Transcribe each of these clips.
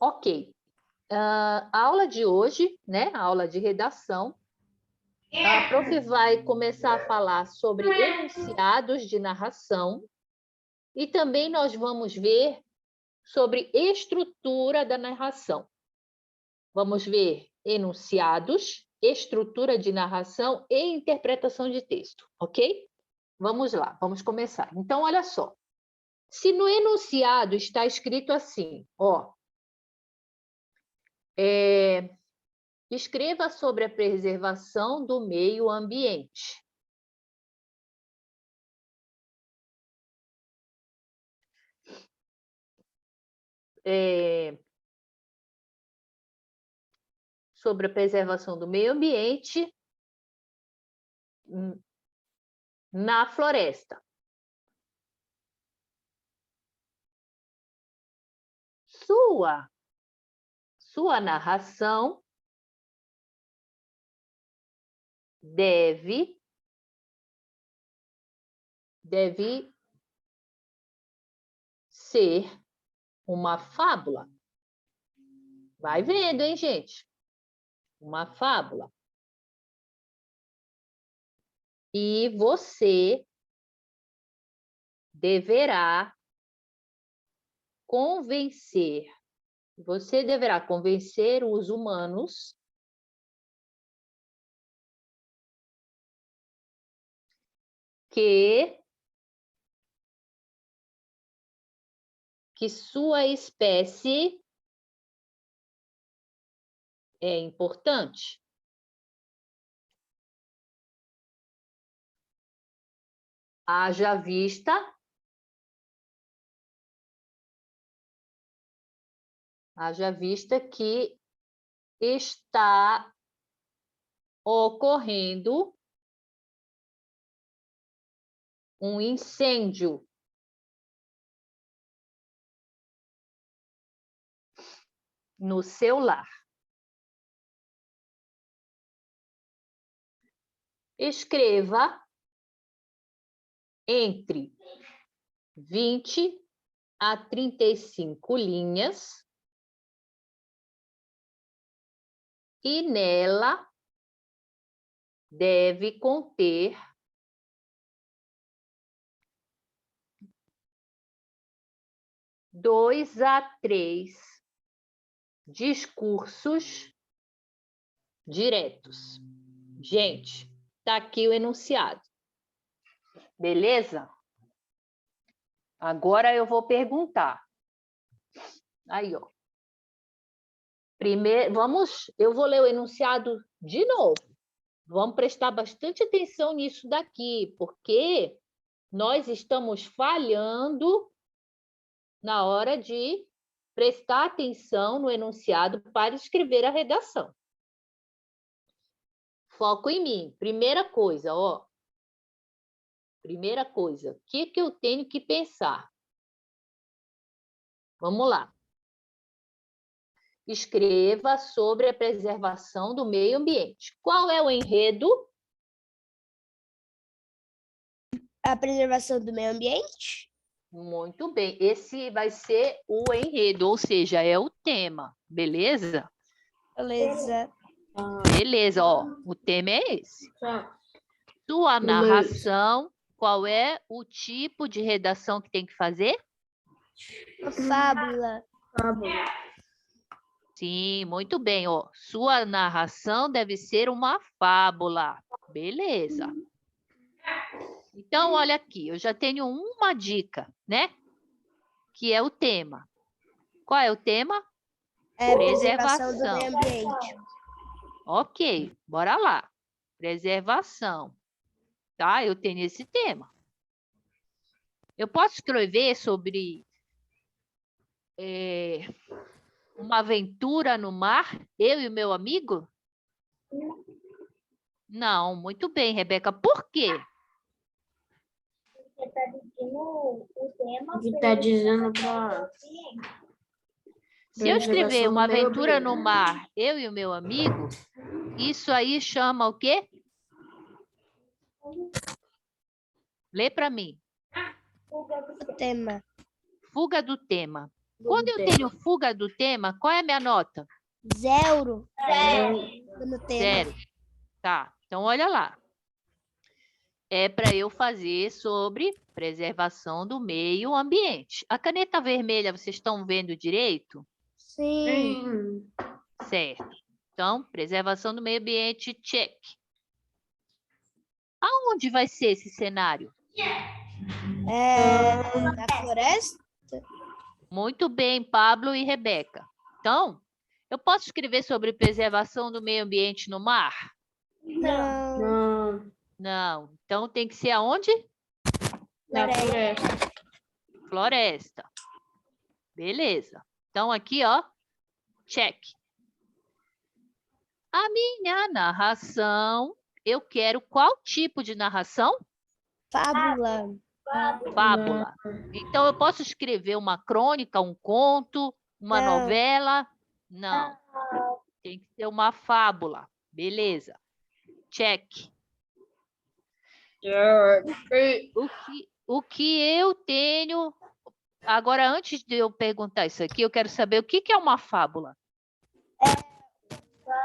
Ok. A aula de hoje, né? A aula de redação. A prof vai começar a falar sobre enunciados de narração e também nós vamos ver sobre estrutura da narração. Vamos ver enunciados, estrutura de narração e interpretação de texto, ok? Vamos lá, vamos começar. Então, olha só. Se no enunciado está escrito assim, ó, escreva sobre a preservação do meio ambiente. Sobre a preservação do meio ambiente na floresta. Sua narração deve ser uma fábula. Vai vendo, hein, gente? Uma fábula. E você deverá convencer os humanos que sua espécie é importante. Haja vista que está ocorrendo um incêndio no seu lar. Escreva entre 20 a 35 linhas e nela deve conter 2 a 3 discursos diretos. Gente, tá aqui o enunciado. Beleza? Agora eu vou perguntar. Aí, ó. Primeiro, eu vou ler o enunciado de novo. Vamos prestar bastante atenção nisso daqui, porque nós estamos falhando na hora de prestar atenção no enunciado para escrever a redação. Foco em mim. Primeira coisa, ó. Primeira coisa, o que eu tenho que pensar? Vamos lá. Escreva sobre a preservação do meio ambiente. Qual é o enredo? A preservação do meio ambiente? Muito bem. Esse vai ser o enredo, ou seja, é o tema. Beleza? Beleza. Beleza, ó. O tema é esse. Sua narração, qual é o tipo de redação que tem que fazer? Fábula. Sim, muito bem, ó. Sua narração deve ser uma fábula. Beleza. Então, olha aqui, eu já tenho uma dica, né? Que é o tema. Qual é o tema? Preservação do meio ambiente. Ok, bora lá. Preservação. Tá? Eu tenho esse tema. Eu posso escrever sobre uma aventura no mar, eu e o meu amigo? Não, muito bem, Rebeca. Por quê? Você está dizendo o tema. Que está dizendo para... Se eu escrever uma aventura no mar, eu e o meu amigo, isso aí chama o quê? Lê para mim. Tema. Fuga do tema. Quando eu tenho fuga do tema, qual é a minha nota? 0. No tema. 0. Tá, então olha lá. É para eu fazer sobre preservação do meio ambiente. A caneta vermelha, vocês estão vendo direito? Sim. Certo. Então, preservação do meio ambiente, check. Aonde vai ser esse cenário? Na floresta? Muito bem, Pablo e Rebeca. Então, eu posso escrever sobre preservação do meio ambiente no mar? Não. Não. Não. Então, tem que ser aonde? Na floresta. Floresta. Beleza. Então, aqui, ó, check. A minha narração, eu quero qual tipo de narração? Fábula. Fábula. Então, eu posso escrever uma crônica, um conto, uma Não. novela? Não. Tem que ser uma fábula. Beleza. Check. O que eu tenho... Agora, antes de eu perguntar isso aqui, eu quero saber o que é uma fábula.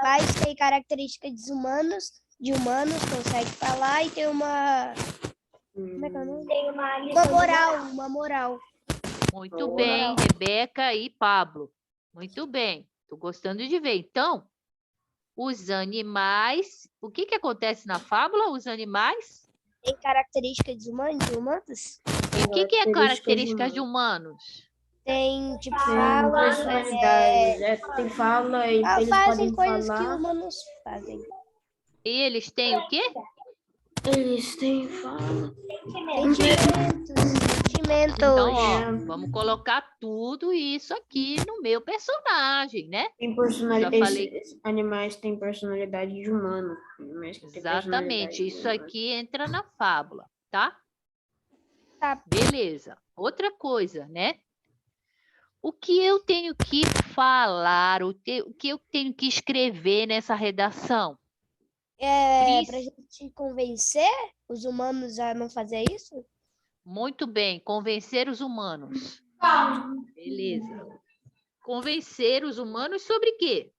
Mas tem características de humanos, consegue falar e tem uma... Como é que é o nome? Tem uma Uma moral. Muito bem, Rebeca e Pablo. Muito bem. Estou gostando de ver. Então, os animais... O que acontece na fábula? Os animais... Tem características de humanos? E o que é características de humanos? Tem, tipo, Tem fala... personalidade. Tem fala e eles fazem podem coisas que falar. humanos fazem. E eles têm o quê? Eles têm fala. Sentimentos. Então, ó, vamos colocar tudo isso aqui no meu personagem, né? Tem Já falei. Esses animais têm personalidade de humano. Mas que tem personalidade Exatamente, de isso humano. aqui entra na fábula, tá? Tá. Beleza. Outra coisa, né? O que eu tenho que falar, o que eu tenho que escrever nessa redação? Cris? Pra gente convencer os humanos a não fazer isso? Muito bem, convencer os humanos. Beleza. Convencer os humanos sobre quê?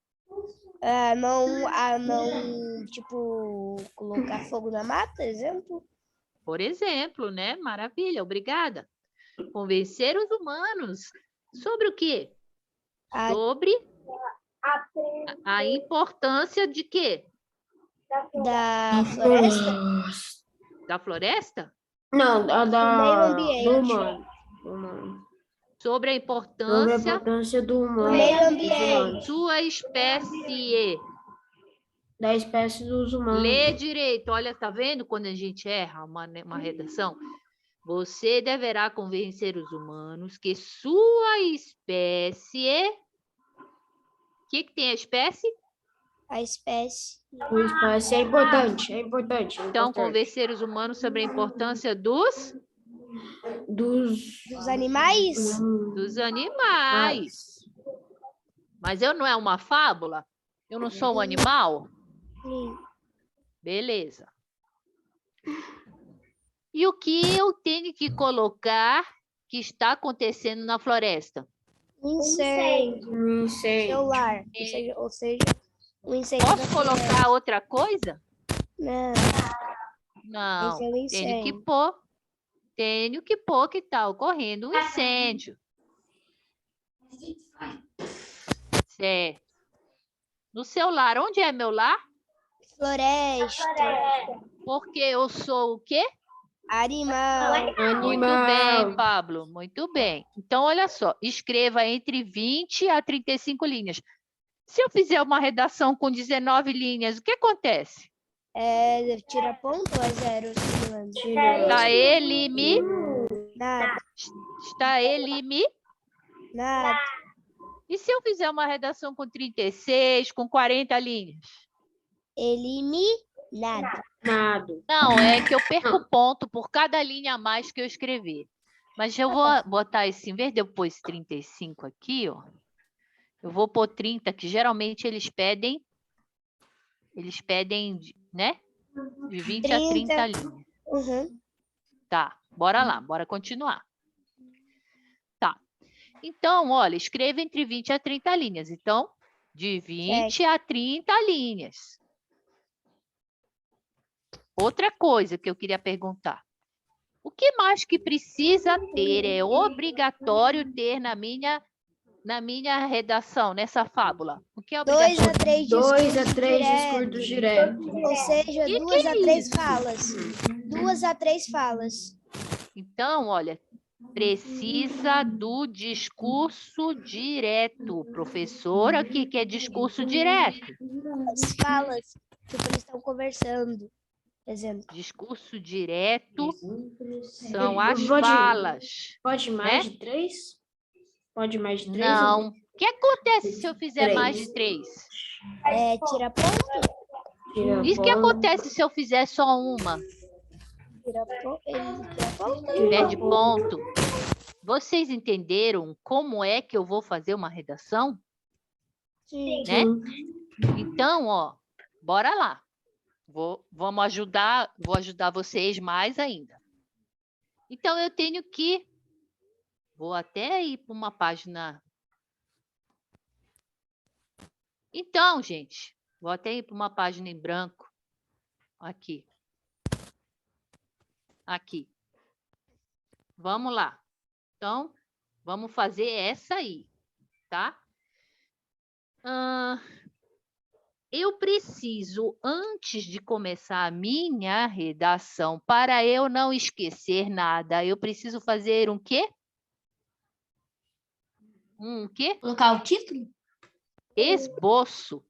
Não, tipo, colocar fogo na mata, exemplo? Por exemplo, né? Maravilha, obrigada. Convencer os humanos sobre o quê? Sobre a importância de quê? Da floresta? Da floresta? Não, Do meio ambiente. do humano. Do humano. Sobre a Sobre a importância importância do humano. meio dos ambiente. humanos. sua espécie. Da espécie dos humanos. Lê direito. Olha, tá vendo quando a gente erra uma redação? Você deverá convencer os humanos que sua espécie... O que tem a espécie? A espécie. O espaço é importante, é importante. Então, convencer os humanos sobre a importância dos Dos Animais? animais. Mas eu não é uma fábula? Eu não sou um animal? Sim. Beleza. E o que eu tenho que colocar que está acontecendo na floresta? Incêndio. Celular. Ou seja, o incêndio. Posso colocar outra coisa? Não. Não. Esse é o Tenho incêndio. que pôr. Tenho que pôr que está ocorrendo um incêndio. Certo. No seu lar, onde é meu lar? Floresta. Porque eu sou o quê? Animal. Muito bem, Pablo. Muito bem. Então, olha só. Escreva entre 20 a 35 linhas. Se eu fizer uma redação com 19 linhas, o que acontece? Tira ponto ou é zero? Está Nada. Está Nada. E se eu fizer uma redação com 36, com 40 linhas? Nada. Nada. Não, é que eu perco ponto por cada linha a mais que eu escrever. Mas eu vou botar esse, em vez de eu pôr esse 35 aqui, ó, eu vou pôr 30, que geralmente eles pedem, né? De 20 a 30 linhas. Uhum. Tá, bora lá, bora continuar. Tá. Então, olha, escreva entre 20 a 30 linhas. Então, de 20 a 30 linhas. Outra coisa que eu queria perguntar. O que mais que precisa ter, é obrigatório ter na minha redação, nessa fábula? O que é 2 obrigatório? a 3 2 a discursos 3 diretos. discursos diretos. Ou seja, Que 2 a 3 isso? falas. 2 a 3 falas. Então, olha, precisa do discurso direto. Professora, o que é discurso direto? As falas, tipo, eles estão conversando. Exemplo. Discurso direto são as Pode- falas. Pode mais né? de 3? Pode mais de 3? Não. O que acontece se eu fizer mais de 3? Tira ponto. E o que acontece se eu fizer só uma? Tira ponto. Ele tira ponto. Perde ponto. Vocês entenderam como é que eu vou fazer uma redação? Sim. Né? Então, ó, bora lá. Vou ajudar vocês mais ainda. Então, eu tenho que... Vou até ir para uma página... Então, gente, vou até ir para uma página em branco. Aqui. Aqui. Vamos lá. Então, vamos fazer essa aí, tá? Eu preciso, antes de começar a minha redação, para eu não esquecer nada, eu preciso fazer um quê? Um quê? Colocar o título? Esboço.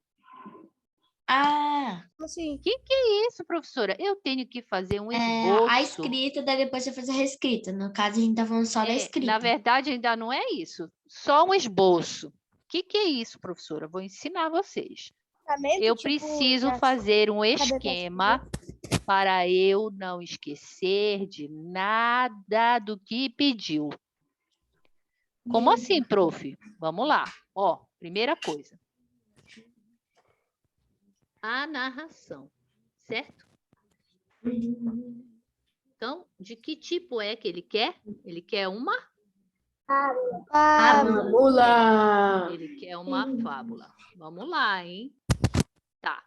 Ah, Assim. O que é isso, professora? Eu tenho que fazer um esboço. a escrita, daí depois você faz a reescrita. No caso, a gente tá falando só da escrita. Na verdade, ainda não é isso. Só um esboço. O que é isso, professora? Vou ensinar vocês. Eu preciso fazer um esquema para eu não esquecer de nada do que pediu. Como assim, prof? Vamos lá. Ó, primeira coisa. A narração, certo? Então, de que tipo é que ele quer? Ele quer uma? Fábula. Ele quer uma fábula. Vamos lá, hein? Tá.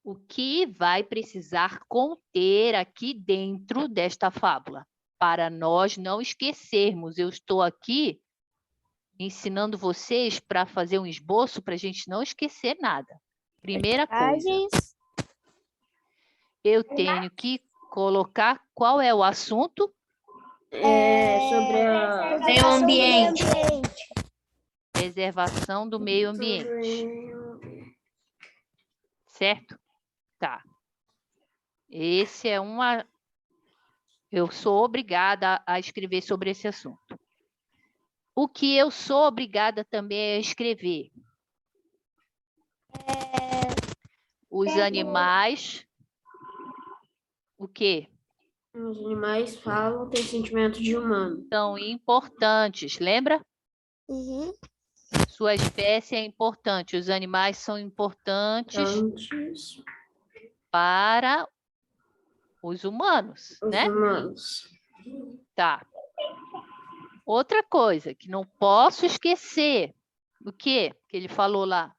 O que vai precisar conter aqui dentro desta fábula? Para nós não esquecermos. Eu estou aqui ensinando vocês para fazer um esboço para a gente não esquecer nada. Primeira coisa. Eu tenho que colocar qual é o assunto? Sobre a... Meio ambiente. Preservação do meio ambiente. Certo? Tá. Esse é uma... Eu sou obrigada a escrever sobre esse assunto. O que eu sou obrigada também é escrever. Os animais... O quê? Os animais falam, têm sentimento de humano. São importantes, lembra? Uhum. Sua espécie é importante. Os animais são importantes Antes, para os humanos, os né? humanos. Tá. Outra coisa que não posso esquecer. O quê? Que ele falou lá.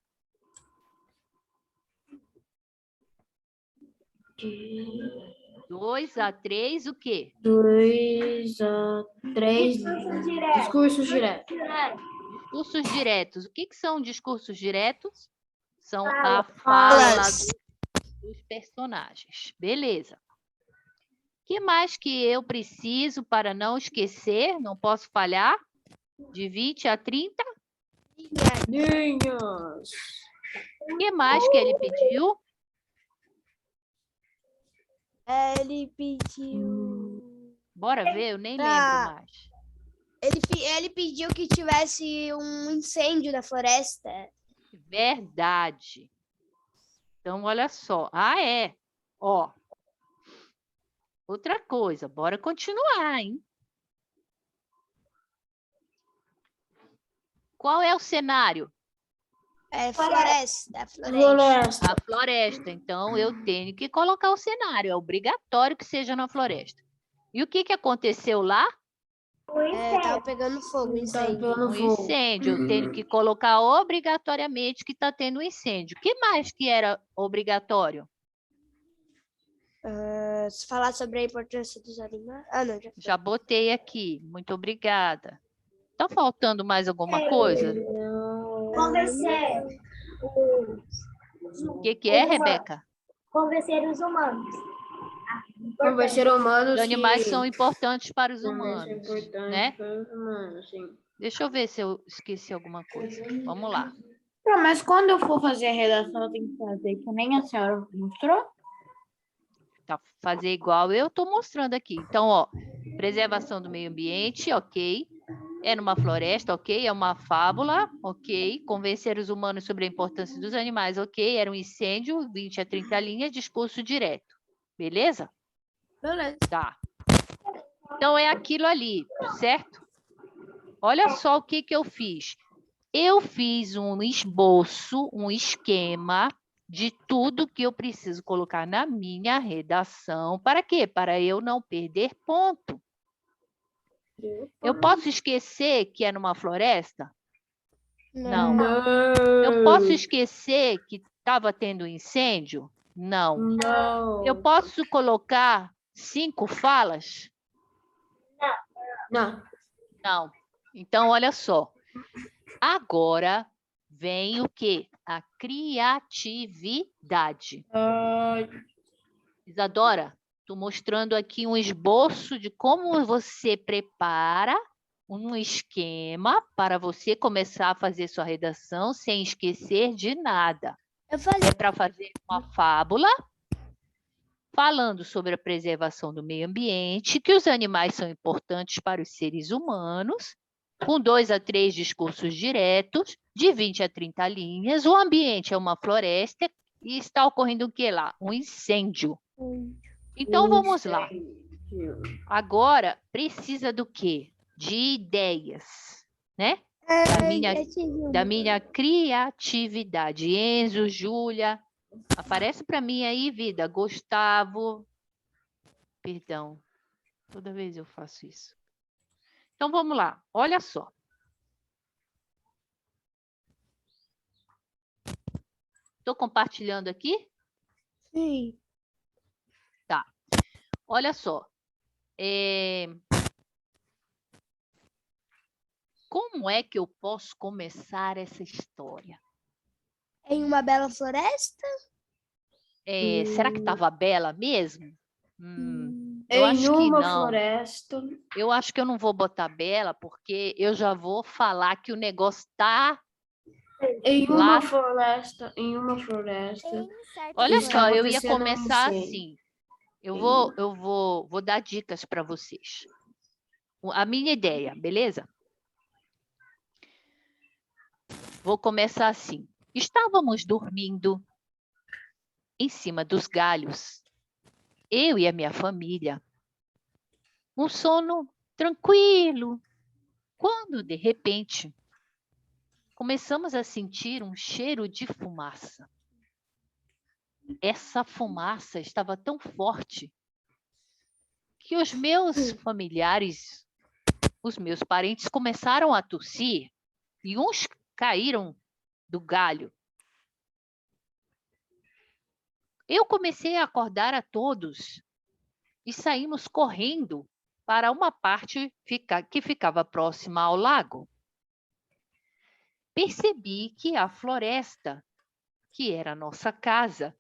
De 2 a 3, o quê? 2 a 3 discursos diretos. Discursos diretos. O que são discursos diretos? São a fala dos personagens. Beleza. O que mais que eu preciso para não esquecer? Não posso falhar? De 20 a 30? Linhas. O que mais que ele pediu? Ele pediu... Bora ver, eu nem lembro mais. Ele pediu que tivesse um incêndio na floresta. Verdade. Então, olha só. Ah, é. Ó. Outra coisa. Bora continuar, hein? Qual é o cenário? Floresta. A floresta. Então, eu tenho que colocar o cenário. É obrigatório que seja na floresta. E o que aconteceu lá? Tava pegando fogo, Tá incêndio. pegando Um fogo. incêndio, eu tenho que colocar obrigatoriamente que está tendo um incêndio. O que mais que era obrigatório? Falar sobre a importância dos animais. Ah, não, já foi. Já botei aqui. Muito obrigada. Tá faltando mais alguma coisa? Convencer O que é, Rebeca? convencer os humanos. Convencer humanos Os animais que são importantes para os também são humanos, importantes né? para os humanos, sim. Deixa eu ver se eu esqueci alguma coisa. Vamos lá. Não, mas quando eu for fazer a redação, eu tenho que fazer que nem a senhora mostrou? Tá, fazer igual eu estou mostrando aqui. Então, ó, preservação do meio ambiente, ok. É numa floresta, ok. É uma fábula, ok. Convencer os humanos sobre a importância dos animais, ok. Era um incêndio, 20 a 30 linhas, discurso direto. Beleza? Beleza. Tá. Então, é aquilo ali, certo? Olha só o que eu fiz. Eu fiz um esboço, um esquema de tudo que eu preciso colocar na minha redação. Para quê? Para eu não perder ponto. Eu posso esquecer que é numa floresta? Não. Eu posso esquecer que estava tendo incêndio? Não. Não. Eu posso colocar 5 falas? Não. Não. Então, olha só. Agora vem o quê? A criatividade. Isadora, estou mostrando aqui um esboço de como você prepara um esquema para você começar a fazer sua redação sem esquecer de nada. Eu falei. É para fazer uma fábula falando sobre a preservação do meio ambiente, que os animais são importantes para os seres humanos, com 2 a 3 discursos diretos, de 20 a 30 linhas. O ambiente é uma floresta e está ocorrendo o que lá? Um incêndio. Então, vamos lá. Agora, precisa do quê? De ideias, né? Da minha criatividade. Enzo, Júlia, aparece para mim aí, vida. Gustavo. Perdão, toda vez eu faço isso. Então, vamos lá. Olha só. Estou compartilhando aqui? Sim. Tá. Olha só. Como é que eu posso começar essa história? Em uma bela floresta? Será que estava bela mesmo? Eu Em acho que uma não. floresta. Eu acho que eu não vou botar bela, porque eu já vou falar que o negócio está Em lá. uma floresta. Em uma floresta. Olha Está só, eu ia acontecendo um começar incêndio. assim. Eu vou dar dicas para vocês. A minha ideia, beleza? Vou começar assim. Estávamos dormindo em cima dos galhos, eu e a minha família. Um sono tranquilo, quando, de repente, começamos a sentir um cheiro de fumaça. Essa fumaça estava tão forte que os meus familiares, os meus parentes começaram a tossir e uns caíram do galho. Eu comecei a acordar a todos e saímos correndo para uma parte que ficava próxima ao lago. Percebi que a floresta, que era a nossa casa,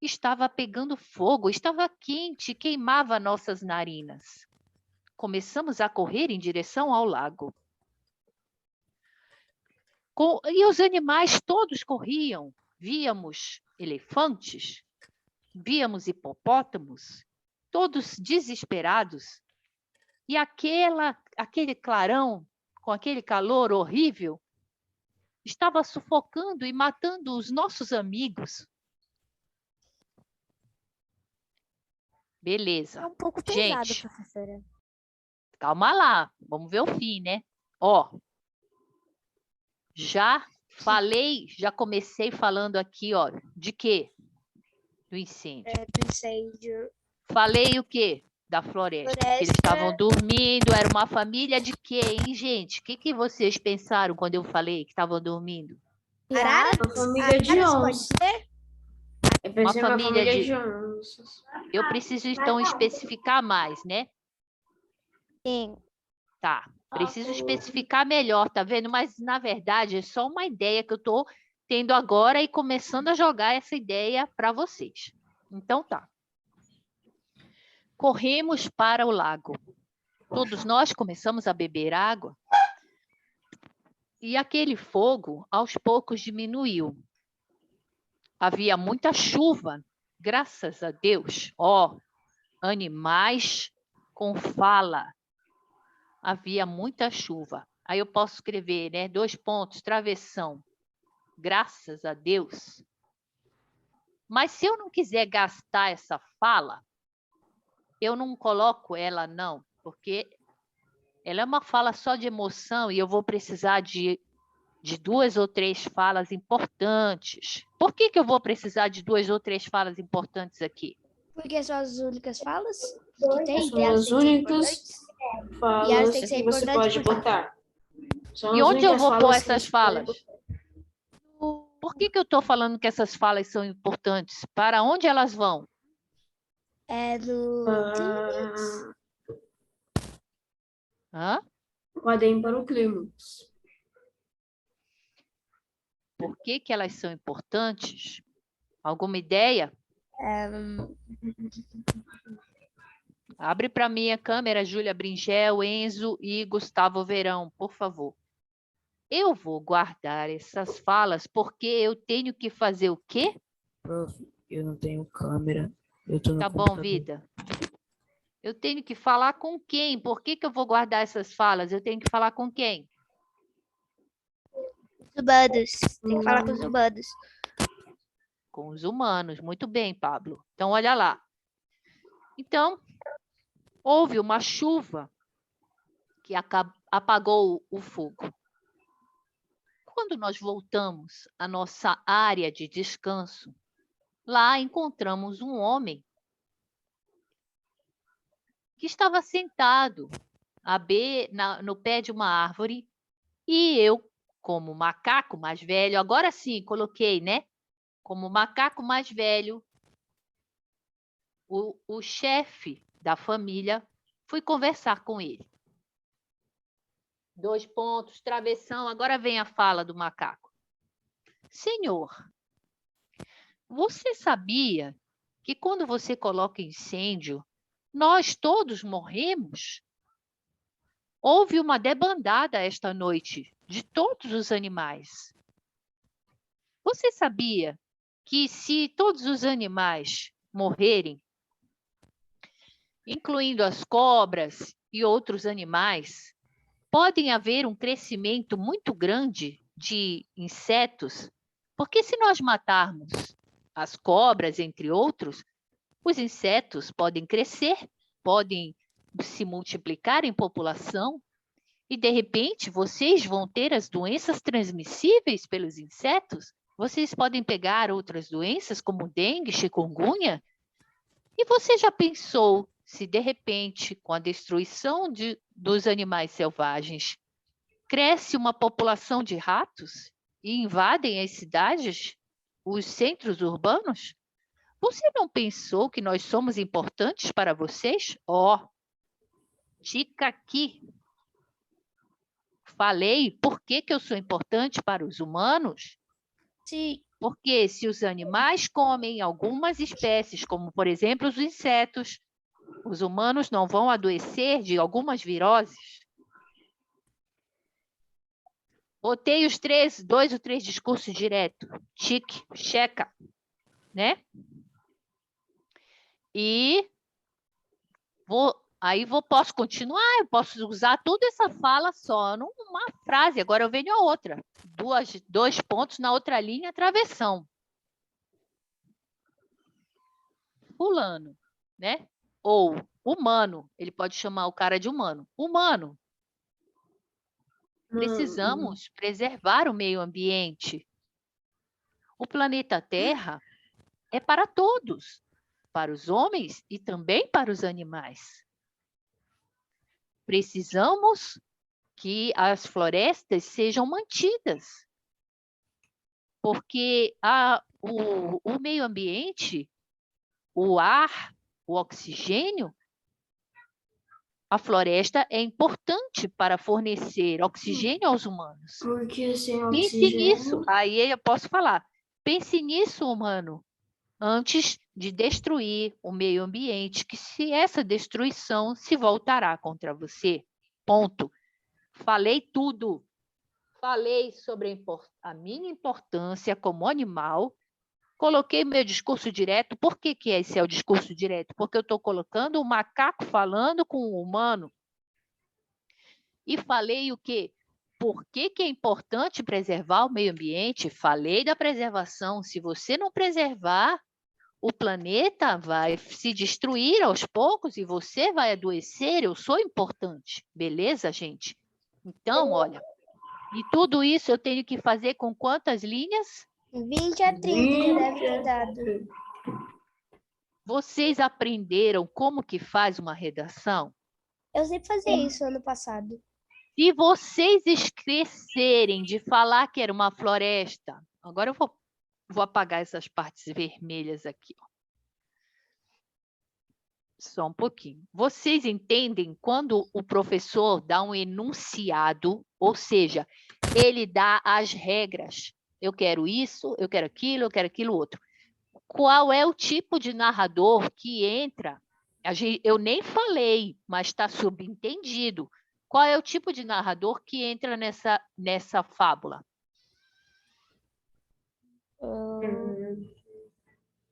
estava pegando fogo, estava quente, queimava nossas narinas. Começamos a correr em direção ao lago. E os animais todos corriam. Víamos elefantes, víamos hipopótamos, todos desesperados. E aquele clarão, com aquele calor horrível, estava sufocando e matando os nossos amigos. Beleza. É um pouco pesado, Gente, professora. calma lá, vamos ver o fim, né? Ó, já comecei falando aqui, ó, de quê? Do incêndio. Do incêndio. Falei o quê? da floresta. Porque Floresta. eles estavam dormindo, era uma família de quê, hein, gente? O que vocês pensaram quando eu falei que estavam dormindo? Araras? Uma família de Araras pode onças. ser? Eu pensei Uma uma família família de- de onças. Eu preciso, então, especificar mais, né? Sim. Tá. Preciso especificar melhor, tá vendo? Mas, na verdade, é só uma ideia que eu estou tendo agora e começando a jogar essa ideia para vocês. Então, tá. Corremos para o lago. Todos nós começamos a beber água. E aquele fogo, aos poucos, diminuiu. Havia muita chuva, graças a Deus. Ó, animais com fala. Havia muita chuva. Aí eu posso escrever, né? 2 pontos, travessão. Graças a Deus. Mas se eu não quiser gastar essa fala, eu não coloco ela, não, porque ela é uma fala só de emoção e eu vou precisar de 2 ou 3 falas importantes. Por que eu vou precisar de 2 ou 3 falas importantes aqui? Porque são as únicas falas que tem. São E elas as têm que ser únicas importantes. E elas falas têm que ser que você importantes pode por quê? botar. São E as onde eu únicas vou pôr falas que essas você pode falas? Por que eu estou falando que essas falas são importantes? Para onde elas vão? É no... botar. Hã? Podem para o clímax. Por que elas são importantes? Alguma ideia? Abre para mim a câmera, Júlia Bringel, Enzo e Gustavo Verão, por favor. Eu vou guardar essas falas porque eu tenho que fazer o quê? Prof, eu não tenho câmera. Eu tô no Tá bom, computador. vida. Eu tenho que falar com quem? Por que eu vou guardar essas falas? Eu tenho que falar com quem? Os humanos. Tem que falar com os humanos. Com os humanos. Muito bem, Pablo. Então, olha lá. Então, houve uma chuva que apagou o fogo. Quando nós voltamos à nossa área de descanso, lá encontramos um homem que estava sentado no pé de uma árvore e eu, como macaco mais velho, agora sim, coloquei, né? Como macaco mais velho, o chefe da família, fui conversar com ele. 2 pontos, travessão, agora vem a fala do macaco. Senhor, você sabia que quando você coloca incêndio, nós todos morremos? Houve uma debandada esta noite de todos os animais. Você sabia que se todos os animais morrerem, incluindo as cobras e outros animais, podem haver um crescimento muito grande de insetos, porque se nós matarmos as cobras, entre outros, os insetos podem crescer, podem se multiplicar em população e, de repente, vocês vão ter as doenças transmissíveis pelos insetos. Vocês podem pegar outras doenças, como dengue, chikungunya. E você já pensou se, de repente, com a destruição dos animais selvagens, cresce uma população de ratos e invadem as cidades, os centros urbanos? Você não pensou que nós somos importantes para vocês? Ó, tica aqui. Falei por que eu sou importante para os humanos? Sim. Porque se os animais comem algumas espécies, como, por exemplo, os insetos, os humanos não vão adoecer de algumas viroses. Botei os 2 ou 3 discursos direto. Tique, checa, né? E posso continuar, eu posso usar toda essa fala só numa frase. Agora eu venho a outra. 2 pontos na outra linha, travessão. Fulano, né? Ou humano, ele pode chamar o cara de humano. Humano. Precisamos preservar o meio ambiente. O planeta Terra é para todos. para os homens e também para os animais. Precisamos que as florestas sejam mantidas, porque o meio ambiente, o ar, o oxigênio, a floresta é importante para fornecer oxigênio aos humanos. Porque sem Pense oxigênio... nisso, aí eu posso falar. Pense nisso, humano, antes de destruir o meio ambiente, que se essa destruição se voltará contra você. Ponto. Falei tudo. Falei sobre a minha importância como animal. Coloquei meu discurso direto. Por que esse é o discurso direto? Porque eu estou colocando o macaco falando com o humano. E falei o quê? Por que é importante preservar o meio ambiente? Falei da preservação. Se você não preservar, o planeta vai se destruir aos poucos e você vai adoecer. Eu sou importante. Beleza, gente? Então, olha, e tudo isso eu tenho que fazer com quantas linhas? 20 a 30 já deve ter dado. Vocês aprenderam como que faz uma redação? Eu sempre fazia isso ano passado. Se vocês esquecerem de falar que era uma floresta, agora eu vou apagar essas partes vermelhas aqui, ó. Só um pouquinho. Vocês entendem quando o professor dá um enunciado, ou seja, ele dá as regras. Eu quero isso, eu quero aquilo outro. Qual é o tipo de narrador que entra? Eu nem falei, mas está subentendido. Qual é o tipo de narrador que entra nessa fábula?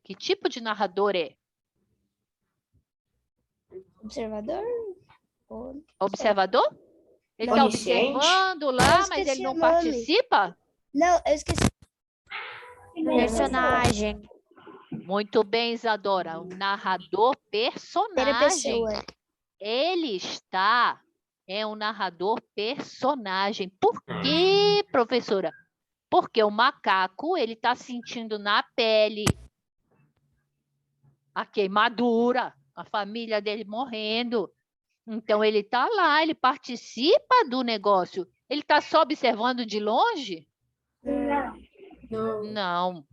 Que tipo de narrador é? Observador? Observador? Ele está Onisciente? observando Eu lá, mas esqueci ele não o nome. participa? Não, eu esqueci. Personagem. Muito bem, Isadora. O narrador Primeira personagem. pessoa. Ele é um narrador personagem. Por quê, professora? Porque o macaco, ele está sentindo na pele a queimadura, a família dele morrendo. Então, ele está lá, ele participa do negócio. Ele está só observando de longe? Não. Não.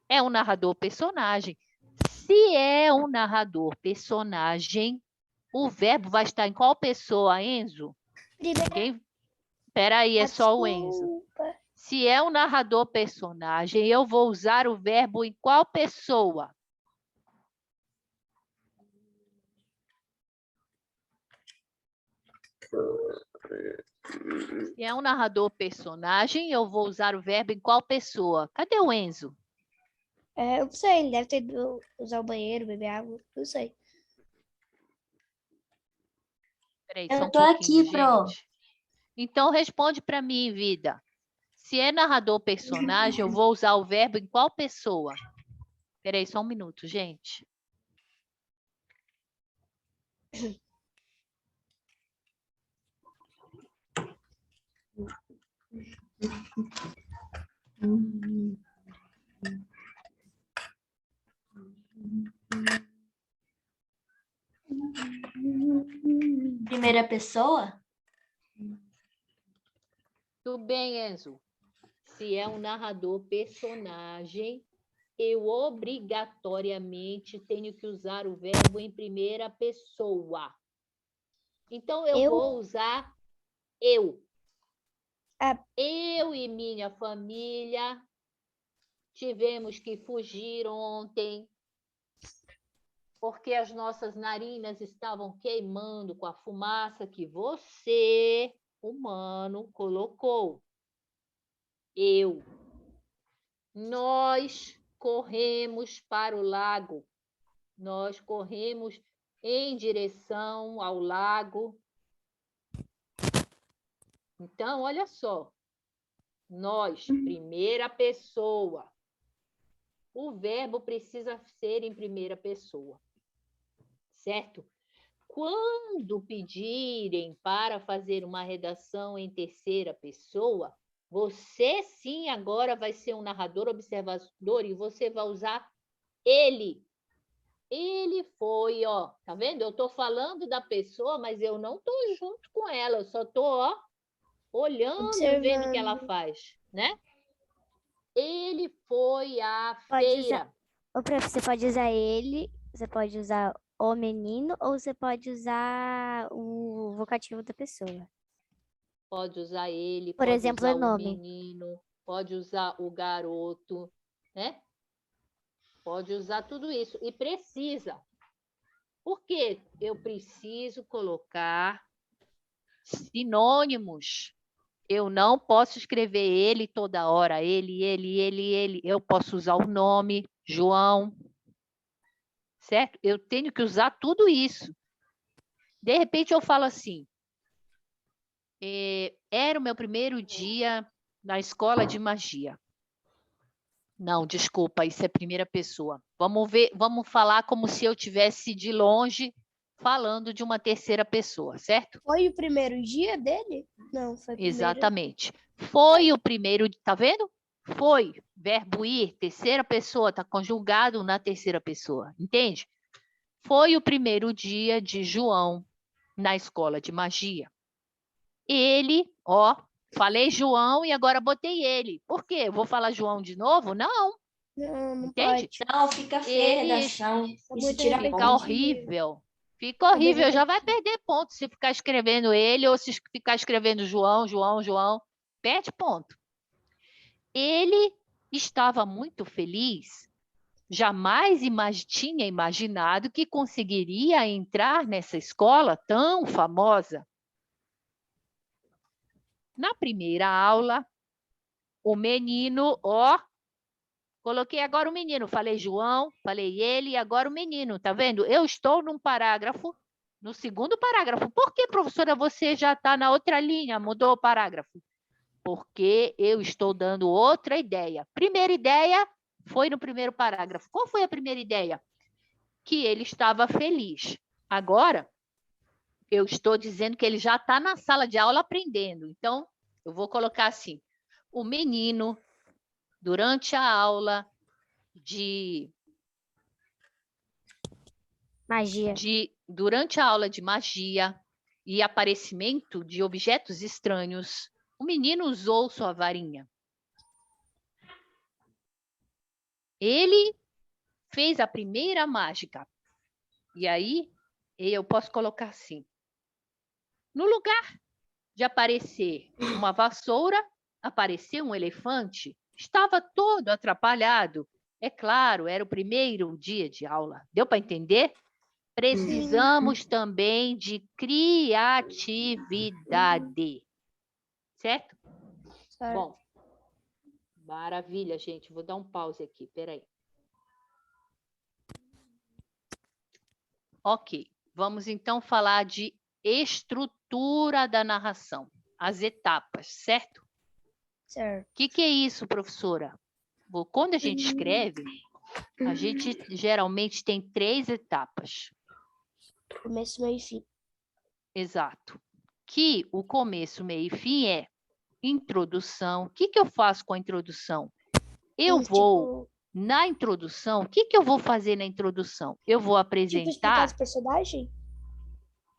É um narrador personagem. Se é um narrador personagem, o verbo vai estar em qual pessoa, Enzo? Primeira. Espera aí, é só o Enzo. Desculpa. Se é um narrador personagem, eu vou usar o verbo em qual pessoa? Se é um narrador personagem, eu vou usar o verbo em qual pessoa? Cadê o Enzo? Eu não sei, ele deve ter ido usar o banheiro, beber água, não sei. Peraí, Eu só um tô pouquinho, aqui, Pro. gente. Então, responde para mim, vida. Se é narrador personagem, eu vou usar o verbo em qual pessoa? Peraí, só um minuto, gente. Primeira pessoa? Tudo bem, Enzo. Se é um narrador personagem, eu obrigatoriamente tenho que usar o verbo em primeira pessoa. Então, eu vou usar eu. Eu e minha família tivemos que fugir ontem porque as nossas narinas estavam queimando com a fumaça que você, humano, colocou. Eu. Nós corremos para o lago. Nós corremos em direção ao lago. Então, olha só. Nós, primeira pessoa. O verbo precisa ser em primeira pessoa. Certo? Quando pedirem para fazer uma redação em terceira pessoa, você sim agora vai ser um narrador observador e você vai usar ele. Ele foi, ó, tá vendo? Eu estou falando da pessoa, mas eu não estou junto com ela, eu só estou, ó, olhando, vendo o que ela Observando. faz, né? Ele foi à Pode usar. feira. Ô, prof, você pode usar ele, você pode usar o menino, ou você pode usar o vocativo da pessoa. Pode usar ele, Por pode exemplo, usar o o nome. menino, pode usar o garoto, né? Pode usar tudo isso. E precisa. Por quê? Eu preciso colocar sinônimos. Eu não posso escrever ele toda hora. Ele. Eu posso usar o nome, João. Certo? Eu tenho que usar tudo isso. De repente eu falo assim, era o meu primeiro dia na escola de magia. Não, desculpa, isso é primeira pessoa. Vamos ver, vamos falar como se eu tivesse de longe falando de uma terceira pessoa, certo? Foi o primeiro dia dele? Não, foi o primeiro. Exatamente. Foi o primeiro, tá vendo? Foi, verbo ir, terceira pessoa, está conjugado na terceira pessoa, entende? Foi o primeiro dia de João na escola de magia. Ele, ó, falei João e agora botei ele. Por quê? Eu vou falar João de novo? Não, Não entende? pode. Não, fica feia a redação. Isso muito tira repetitivo. Fica ponto. horrível. Fica horrível, já vai perder ponto se ficar escrevendo ele ou se ficar escrevendo João. Perde ponto. Ele estava muito feliz, jamais tinha imaginado que conseguiria entrar nessa escola tão famosa. Na primeira aula, o menino, ó, coloquei agora o menino, falei João, falei ele, e agora o menino, tá vendo? Eu estou num parágrafo, no segundo parágrafo. Por que, professora, você já está na outra linha, mudou o parágrafo? Porque eu estou dando outra ideia. Primeira ideia foi no primeiro parágrafo. Qual foi a primeira ideia? Que ele estava feliz. Agora, eu estou dizendo que ele já está na sala de aula aprendendo. Então, eu vou colocar assim, o menino, durante a aula durante a aula de magia e aparecimento de objetos estranhos, o menino usou sua varinha. Ele fez a primeira mágica. E aí, eu posso colocar assim. No lugar de aparecer uma vassoura, apareceu um elefante. Estava todo atrapalhado. É claro, era o primeiro dia de aula. Deu para entender? Precisamos também de criatividade. Certo? Bom, maravilha, gente. Vou dar um pause aqui, peraí. Ok, vamos então falar de estrutura da narração, as etapas, certo? Certo. O que é isso, professora? Quando a gente escreve, a gente geralmente tem 3 etapas. Começo, meio e fim. Exato. Que o começo, meio e fim é introdução. O que eu faço com a introdução? Eu vou, na introdução, o que eu vou fazer na introdução? Eu vou Tipo, explicar apresentar... os personagens?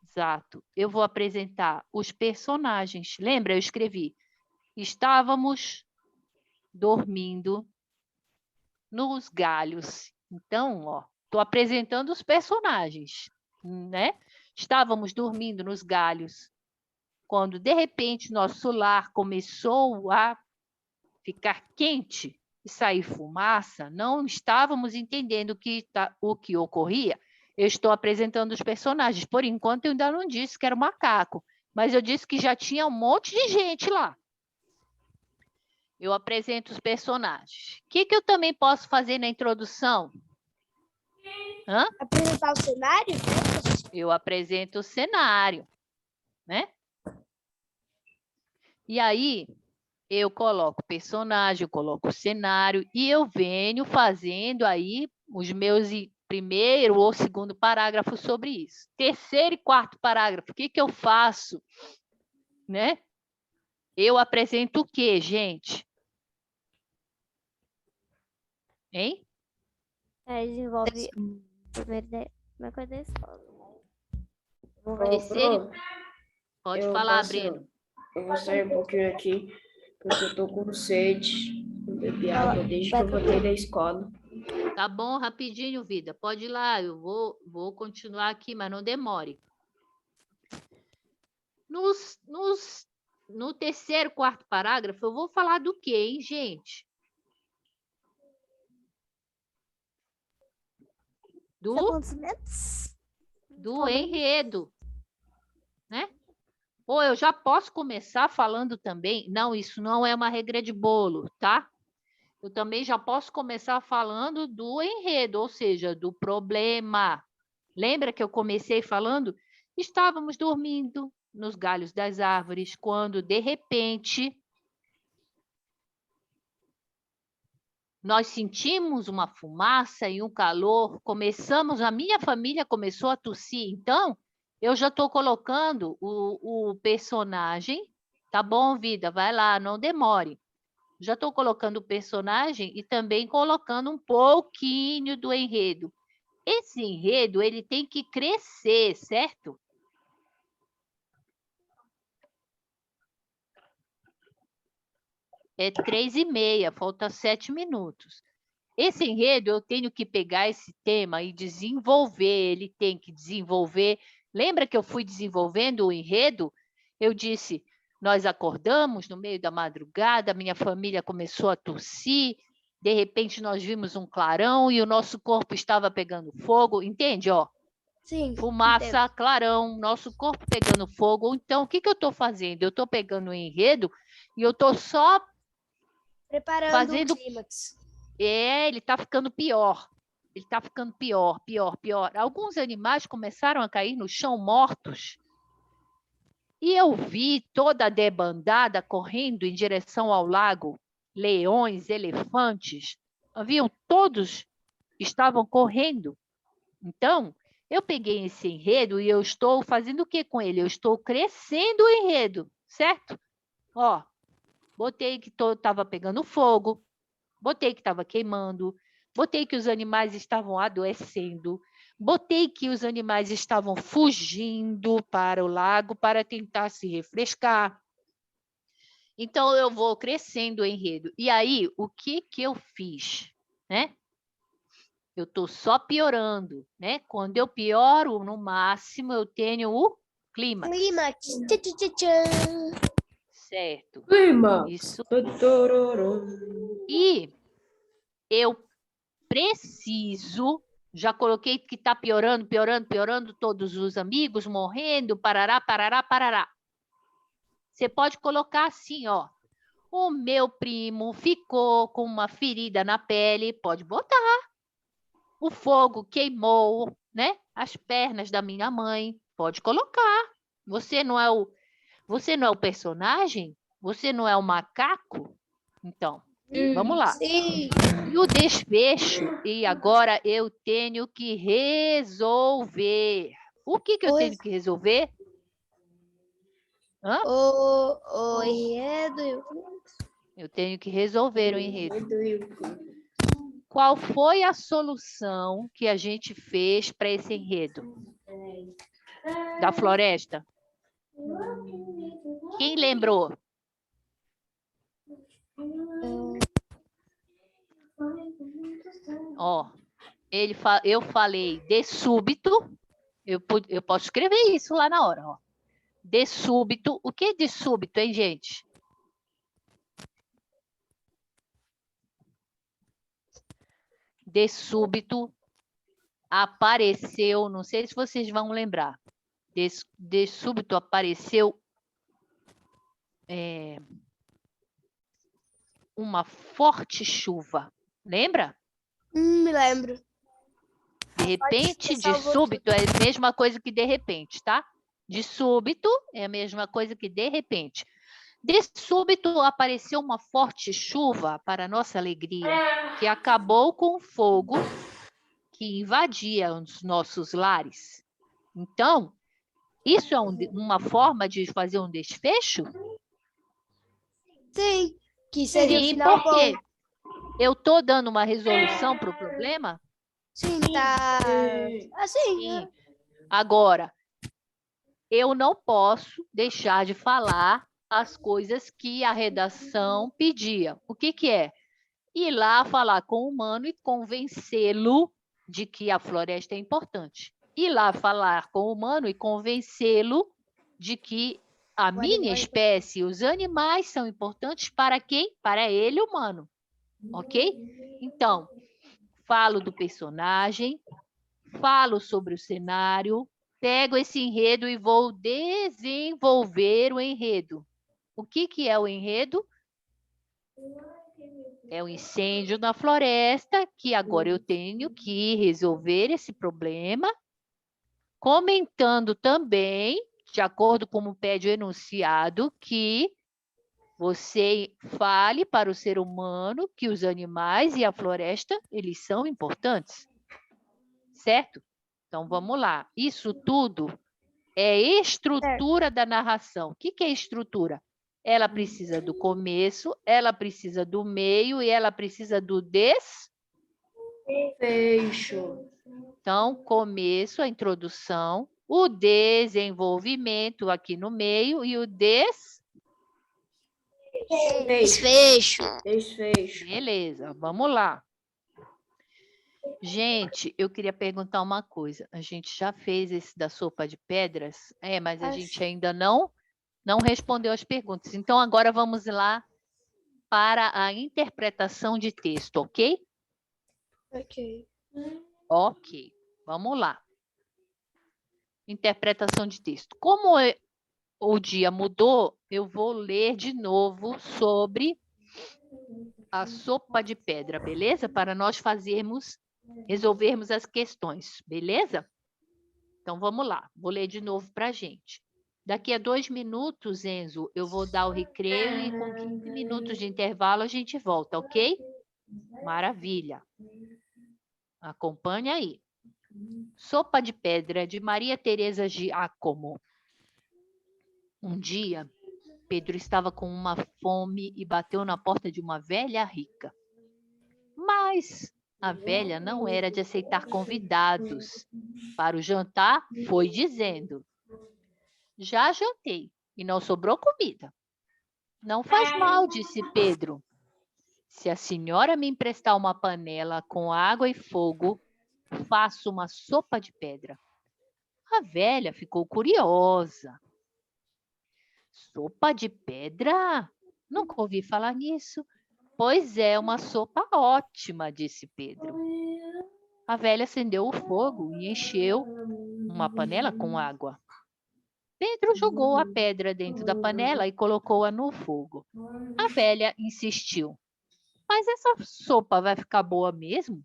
Exato. Eu vou apresentar os personagens. Lembra? Eu escrevi. Estávamos dormindo nos galhos. Então, ó, estou apresentando os personagens, né? Estávamos dormindo nos galhos, quando, de repente, nosso lar começou a ficar quente e sair fumaça, não estávamos entendendo o que ocorria. Eu estou apresentando os personagens. Por enquanto, eu ainda não disse que era o macaco, mas eu disse que já tinha um monte de gente lá. Eu apresento os personagens. O que eu também posso fazer na introdução? Apresentar o cenário? Eu apresento o cenário, né? E aí, eu coloco personagem, eu coloco o cenário e eu venho fazendo aí os meus primeiro ou segundo parágrafo sobre isso. Terceiro e quarto parágrafo, o que eu faço? Né? Eu apresento o quê, gente? Hein? Desenvolve Primeira coisa da escola. Ô, Terceiro- Pro, Pode eu falar, posso- Breno. Eu vou sair um pouquinho aqui, porque eu tô com sede. Não bebi Fala, água desde que vai eu voltei da escola. Tá bom, rapidinho, vida. Pode ir lá, eu vou continuar aqui, mas não demore. No terceiro, quarto parágrafo, eu vou falar do quê, hein, gente? Os acontecimentos. Do enredo, né? Ou eu já posso começar falando também. Não, isso não é uma regra de bolo, tá? Eu também já posso começar falando do enredo, ou seja, do problema. Lembra que eu comecei falando? Estávamos dormindo nos galhos das árvores, quando, de repente, nós sentimos uma fumaça e um calor, a minha família começou a tossir. Então, eu já estou colocando o personagem, tá bom, vida? Vai lá, não demore. Já estou colocando o personagem e também colocando um pouquinho do enredo. Esse enredo, ele tem que crescer, certo? É 3h30, falta 7 minutos. Esse enredo, eu tenho que pegar esse tema e desenvolver, ele tem que desenvolver. Lembra que eu fui desenvolvendo o enredo? Eu disse, nós acordamos no meio da madrugada, minha família começou a tossir, de repente nós vimos um clarão e o nosso corpo estava pegando fogo, entende? Ó, Sim. fumaça, clarão, nosso corpo pegando fogo. Então, o que eu estou fazendo? Eu estou pegando o enredo e eu estou só Preparando fazendo... o clímax. ele está ficando pior. Ele está ficando pior, pior, pior. Alguns animais começaram a cair no chão mortos. E eu vi toda a debandada correndo em direção ao lago. Leões, elefantes. Haviam todos estavam correndo. Então, eu peguei esse enredo e eu estou fazendo o que com ele? Eu estou crescendo o enredo, certo? Ó, botei que estava pegando fogo, botei que estava queimando, botei que os animais estavam adoecendo, botei que os animais estavam fugindo para o lago para tentar se refrescar. Então, eu vou crescendo o enredo. E aí, o que eu fiz, né? Eu estou só piorando, né? Quando eu pioro, no máximo, eu tenho o clímax. Clímax. Tchan, tchan, tchan, tchan. Certo. Clima! Isso. Tororô. E eu preciso, já coloquei que está piorando, piorando, piorando, todos os amigos morrendo, parará, parará, parará. Você pode colocar assim, ó. O meu primo ficou com uma ferida na pele, pode botar. O fogo queimou, né? As pernas da minha mãe, pode colocar. Você não é o personagem? Você não é o macaco? Então, vamos lá. Sim. E o desfecho, e agora eu tenho que resolver. O que eu tenho que resolver? Hã? O enredo e o clímax. Eu tenho que resolver o enredo. Enredo e o clima. Qual foi a solução que a gente fez para esse enredo? Da floresta? Quem lembrou? Ó, eu falei de súbito, eu posso escrever isso lá na hora, ó. De súbito, o que é de súbito, hein, gente? De súbito apareceu, não sei se vocês vão lembrar, de súbito apareceu uma forte chuva, lembra? Me lembro. De repente, de salvou súbito é a mesma coisa que de repente, tá? De súbito é a mesma coisa que de repente. De súbito apareceu uma forte chuva, para nossa alegria, que acabou com o fogo que invadia os nossos lares. Então, isso é uma forma de fazer um desfecho? Sim. Que seria o Sim, final porque bom. eu estou dando uma resolução para o problema? Sim, tá. Assim, Sim. Agora, eu não posso deixar de falar as coisas que a redação pedia. O que que é? Ir lá falar com o humano e convencê-lo de que a floresta é importante. Ir lá falar com o humano e convencê-lo de que a minha espécie, os animais são importantes para quem? Para ele, humano. Ok? Então, falo do personagem, falo sobre o cenário, pego esse enredo e vou desenvolver o enredo. O que que é o enredo? É o incêndio na floresta, que agora eu tenho que resolver esse problema, comentando também, de acordo com como pede o enunciado, que você fale para o ser humano que os animais e a floresta, eles são importantes. Certo? Então, vamos lá. Isso tudo é estrutura da narração. O que que é estrutura? Ela precisa do começo, ela precisa do meio e ela precisa do Fecho. Então, começo, a introdução, o desenvolvimento aqui no meio e o Desfecho. Desfecho. Beleza, vamos lá. Gente, eu queria perguntar uma coisa. A gente já fez esse da sopa de pedras? Mas a gente ainda não respondeu as perguntas. Então, agora vamos lá para a interpretação de texto, ok? Ok. Ok, vamos lá. Interpretação de texto. Como o dia mudou, eu vou ler de novo sobre a sopa de pedra, beleza? Para nós resolvermos as questões, beleza? Então, vamos lá. Vou ler de novo para a gente. Daqui a 2 minutos, Enzo, eu vou dar o recreio e com 15 minutos de intervalo a gente volta, ok? Maravilha. Acompanhe aí. Sopa de Pedra, de Maria Teresa Giacomo. Um dia, Pedro estava com uma fome e bateu na porta de uma velha rica. Mas a velha não era de aceitar convidados. Para o jantar, foi dizendo: já jantei e não sobrou comida. Não faz mal, disse Pedro. Se a senhora me emprestar uma panela com água e fogo, faço uma sopa de pedra. A velha ficou curiosa. Sopa de pedra? Nunca ouvi falar nisso. Pois é, uma sopa ótima, disse Pedro. A velha acendeu o fogo e encheu uma panela com água. Pedro jogou a pedra dentro da panela e colocou-a no fogo. A velha insistiu. Mas essa sopa vai ficar boa mesmo?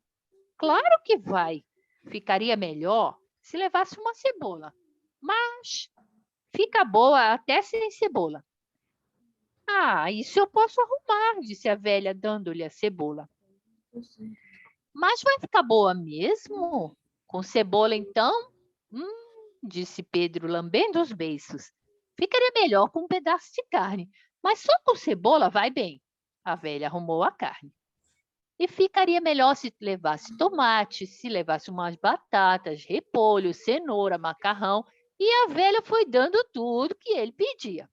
Claro que vai. Ficaria melhor se levasse uma cebola. Mas fica boa até sem cebola. Ah, isso eu posso arrumar, disse a velha, dando-lhe a cebola. Mas vai ficar boa mesmo? Com cebola, então? Disse Pedro, lambendo os beiços. Ficaria melhor com um pedaço de carne, mas só com cebola vai bem. A velha arrumou a carne. E ficaria melhor se levasse tomate, se levasse umas batatas, repolho, cenoura, macarrão. E a velha foi dando tudo que ele pedia.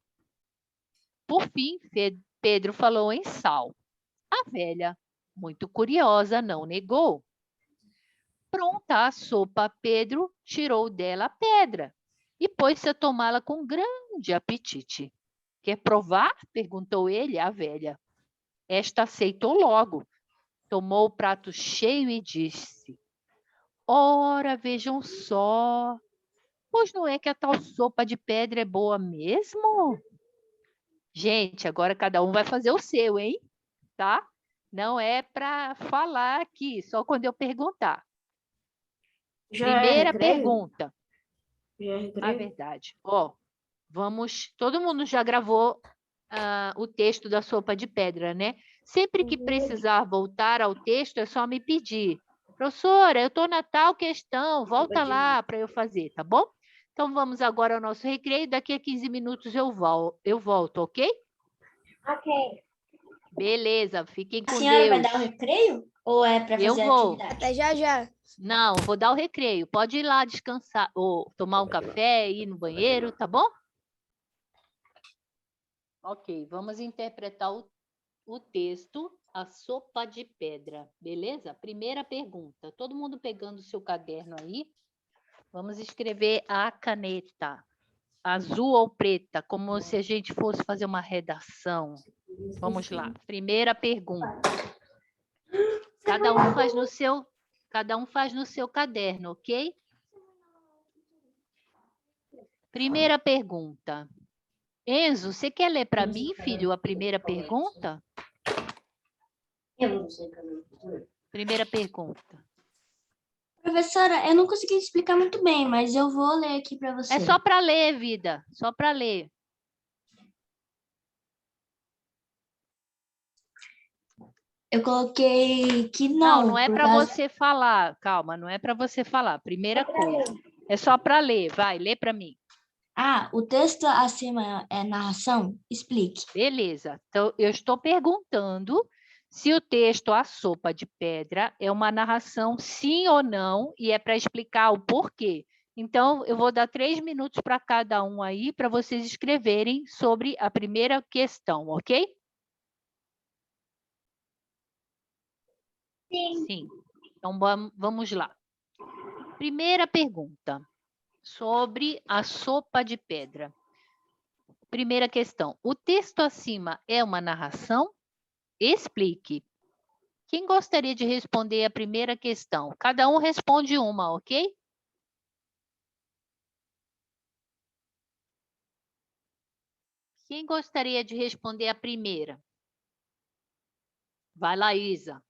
Por fim, Pedro falou em sal. A velha, muito curiosa, não negou. Pronta a sopa, Pedro tirou dela a pedra e pôs-se a tomá-la com grande apetite. Quer provar? Perguntou ele à velha. Esta aceitou logo. Tomou o prato cheio e disse: ora, vejam só, pois não é que a tal sopa de pedra é boa mesmo? Gente, agora cada um vai fazer o seu, hein? Tá? Não é para falar aqui, só quando eu perguntar. Primeira pergunta. A verdade. Todo mundo já gravou o texto da sopa de pedra, né? Sempre que precisar voltar ao texto, é só me pedir. Professora, eu estou na tal questão, volta lá para eu fazer, tá bom? Então, vamos agora ao nosso recreio. Daqui a 15 minutos eu volto, ok? Ok. Beleza, fiquem com A senhora vai Deus. dar o recreio? Ou é para Eu fazer vou. atividade? Até já já. Não, vou dar o recreio. Pode ir lá descansar, ou tomar um café, ir no banheiro, tá bom? Ok, vamos interpretar o texto, A Sopa de Pedra, beleza? Primeira pergunta. Todo mundo pegando o seu caderno aí. Vamos escrever a caneta. Azul ou preta, como se a gente fosse fazer uma redação. Vamos lá. Primeira pergunta. Cada um faz no seu caderno, ok? Primeira pergunta. Enzo, você quer ler para mim, filho, a primeira pergunta? Eu não sei também. Primeira pergunta. Professora, eu não consegui explicar muito bem, mas eu vou ler aqui para você. É só para ler, vida. Só para ler. Eu coloquei que Não é por para causa- você falar. Calma, não é para você falar. Primeira coisa. É só para ler. Vai, lê para mim. Ah, o texto acima é narração? Explique. Beleza. Então, eu estou perguntando se o texto A Sopa de Pedra é uma narração, sim ou não, e é para explicar o porquê. Então, eu vou dar 3 minutos para cada um aí, para vocês escreverem sobre a primeira questão, ok? Sim. Então, vamos lá. Primeira pergunta, sobre a sopa de pedra. Primeira questão, o texto acima é uma narração? Explique. Quem gostaria de responder a primeira questão? Cada um responde uma, ok? Quem gostaria de responder a primeira? Vai lá, Isa.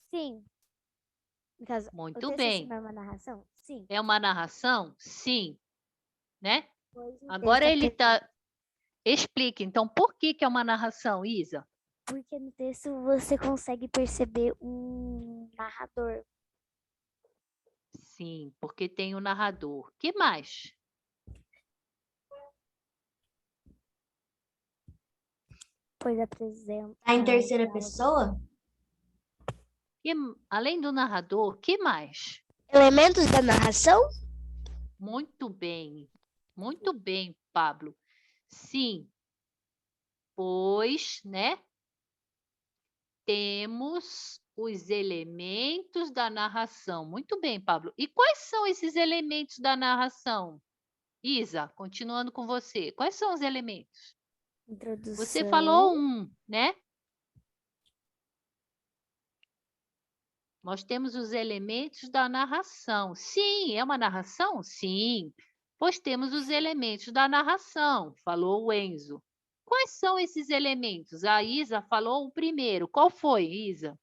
Sim. No caso, o Muito texto bem. acima é uma narração? Sim. É uma narração? Sim. Né? Pois o Agora texto ele está... Explique, então, por que é uma narração, Isa? Porque no texto você consegue perceber um narrador. Sim, porque tem o narrador. Que mais? Pois apresenta. Tá em terceira pessoa? Além do narrador, que mais? Elementos da narração? Muito bem, Pablo. Sim, pois, né? Temos os elementos da narração. Muito bem, Pablo. E quais são esses elementos da narração? Isa, continuando com você. Quais são os elementos? Introdução. Você falou um, né? Nós temos os elementos da narração. Sim, é uma narração? Sim. Pois temos os elementos da narração, falou o Enzo. Quais são esses elementos? A Isa falou o primeiro. Qual foi, Isa?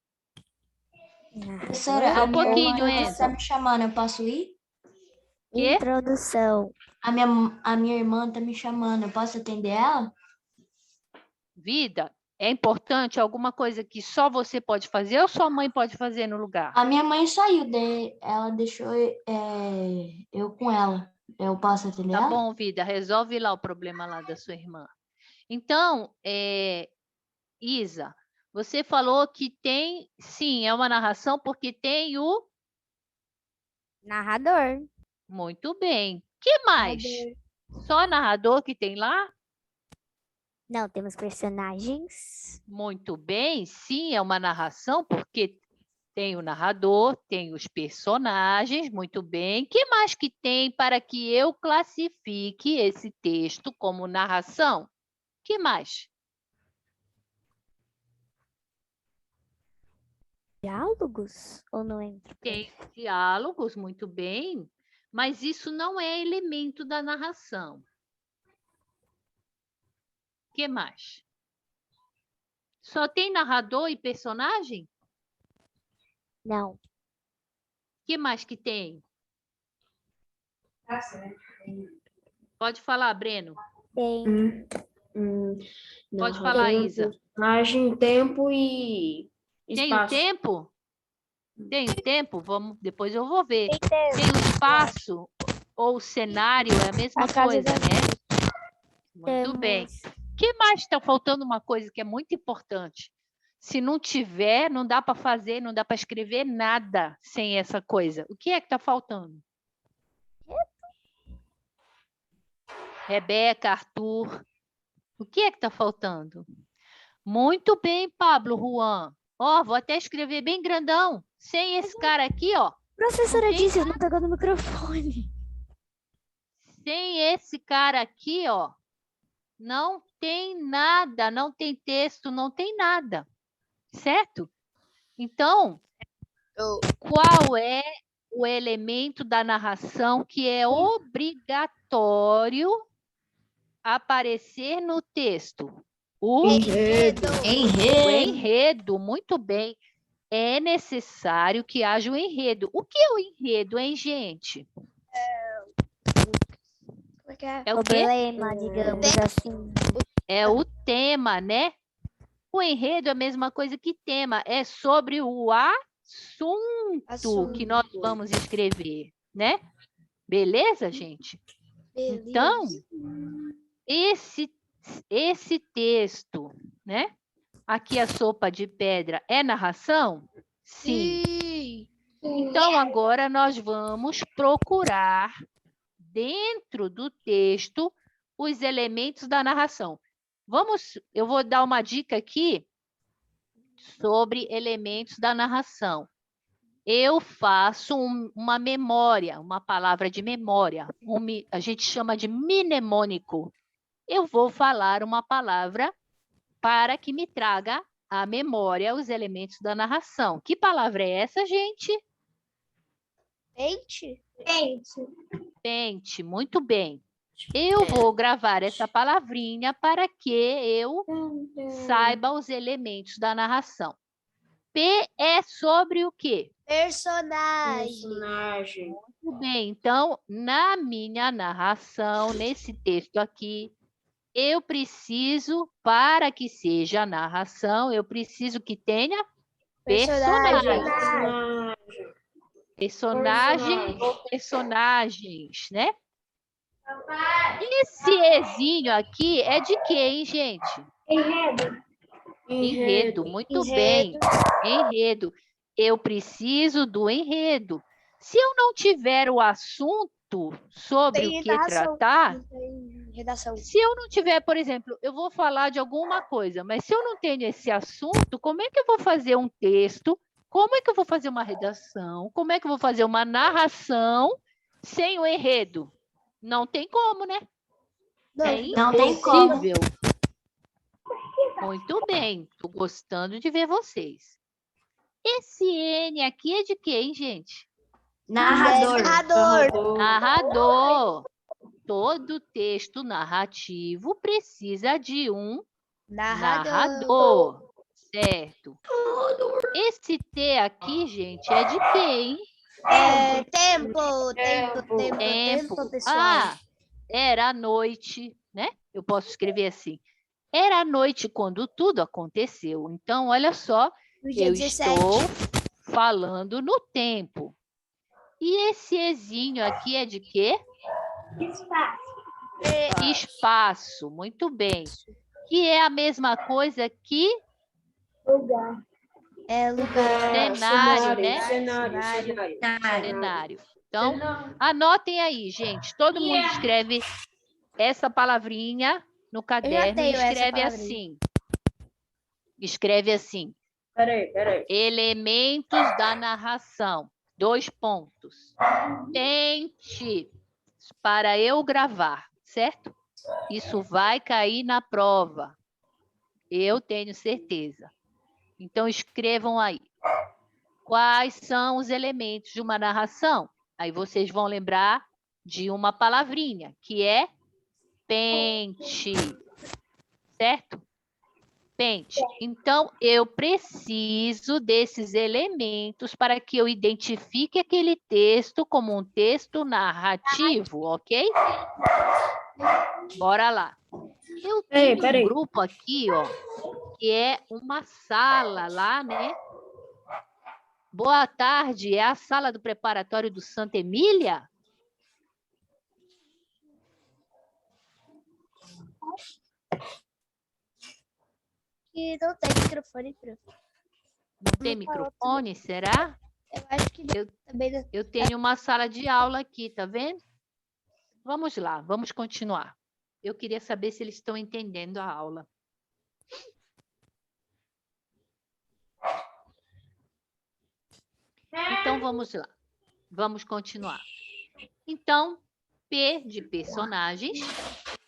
Professora, Só a um minha pouquinho, irmã está Enzo. me chamando, eu posso ir? Quê? Introdução. A minha irmã está me chamando, eu posso atender ela? Vida, é importante alguma coisa que só você pode fazer ou sua mãe pode fazer no lugar? A minha mãe saiu, ela deixou eu com ela. Eu posso atender Tá ela? bom, Vida, resolve lá o problema lá da sua irmã. Então, Isa, você falou que tem, sim, é uma narração porque tem o... Narrador. Muito bem. Que mais? Só narrador que tem lá? Não, temos personagens. Muito bem, sim, é uma narração porque tem o narrador, tem os personagens, muito bem. Que mais que tem para que eu classifique esse texto como narração? Que mais? Diálogos? Ou não entra? Tem diálogos, muito bem, mas isso não é elemento da narração. Que mais? Só tem narrador e personagem? Não. Que mais que tem? Pode falar, Breno. Tem. Pode falar, Isa. Personagem, tempo e Tem o espaço. tempo? Tem o tempo? Vamos, depois eu vou ver. Tem tempo. Tem o espaço ou o cenário, é a mesma A casa coisa, da né? Muito bem. Temos que mais está faltando uma coisa que é muito importante? Se não tiver, não dá para fazer, não dá para escrever nada sem essa coisa. O que é que está faltando? Rebeca, Arthur, o que é que está faltando? Muito bem, Pablo, Juan. Ó, vou até escrever bem grandão. Sem esse cara aqui, ó. Professora Não tem disse, não pegou no microfone. Sem esse cara aqui, ó, não tem nada, não tem texto, não tem nada. Certo? Então, qual é o elemento da narração que é obrigatório aparecer no texto? O Enredo. O enredo, muito bem. É necessário que haja um enredo. O que é o enredo, hein, gente? É o quê? Problema, digamos assim. É o tema, né? O enredo é a mesma coisa que tema. É sobre o assunto que nós vamos escrever, né? Beleza, gente? Então, esse texto, né? Aqui a sopa de pedra é narração? Sim. Então, agora nós vamos procurar dentro do texto os elementos da narração. Eu vou dar uma dica aqui sobre elementos da narração. Eu faço uma memória, uma palavra de memória. A gente chama de mnemônico. Eu vou falar uma palavra para que me traga à memória os elementos da narração. Que palavra é essa, gente? Pente, muito bem. Eu vou gravar essa palavrinha para que eu saiba os elementos da narração. P é sobre o quê? Personagem. Muito bem, então, na minha narração, nesse texto aqui, eu preciso, para que seja narração, eu preciso que tenha personagens, né? Esse ezinho aqui é de quê, hein, gente? Enredo, muito bem. Enredo. Eu preciso do enredo. Se eu não tiver o assunto sobre o que tratar, se eu não tiver, por exemplo, eu vou falar de alguma coisa, mas se eu não tenho esse assunto, como é que eu vou fazer um texto? Como é que eu vou fazer uma redação? Como é que eu vou fazer uma narração sem o enredo? Não tem como, né? Não tem como. Impossível. Muito bem, estou gostando de ver vocês. Esse N aqui é de quem, gente? Narrador. Todo texto narrativo precisa de um narrador. Certo. Esse T aqui, gente, é de quem? Tempo, pessoal. Ah, era a noite, né? Eu posso escrever assim. Era a noite quando tudo aconteceu. Então, olha só, eu estou falando no tempo. E esse Ezinho aqui é de quê? Espaço, muito bem. Que é a mesma coisa que cenário, né? Cenário. Então, anotem aí, gente. Todo mundo escreve essa palavrinha no caderno e escreve assim. Escreve assim. Peraí. Elementos da narração. 2 pontos. Tente para eu gravar, certo? Isso vai cair na prova. Eu tenho certeza. Então, escrevam aí. Quais são os elementos de uma narração? Aí vocês vão lembrar de uma palavrinha, que é pente. Certo? Pente. Então, eu preciso desses elementos para que eu identifique aquele texto como um texto narrativo, ok? Bora lá. Eu tenho um grupo aqui, ó, que é uma sala lá, né? Boa tarde, é a sala do preparatório do Santa Emília? que não tem microfone, prof. Não tem microfone, será? Eu acho que não. Também não. Eu tenho uma sala de aula aqui, tá vendo? Vamos lá, vamos continuar. Eu queria saber se eles estão entendendo a aula. Então, vamos lá. Vamos continuar. Então, P de personagens.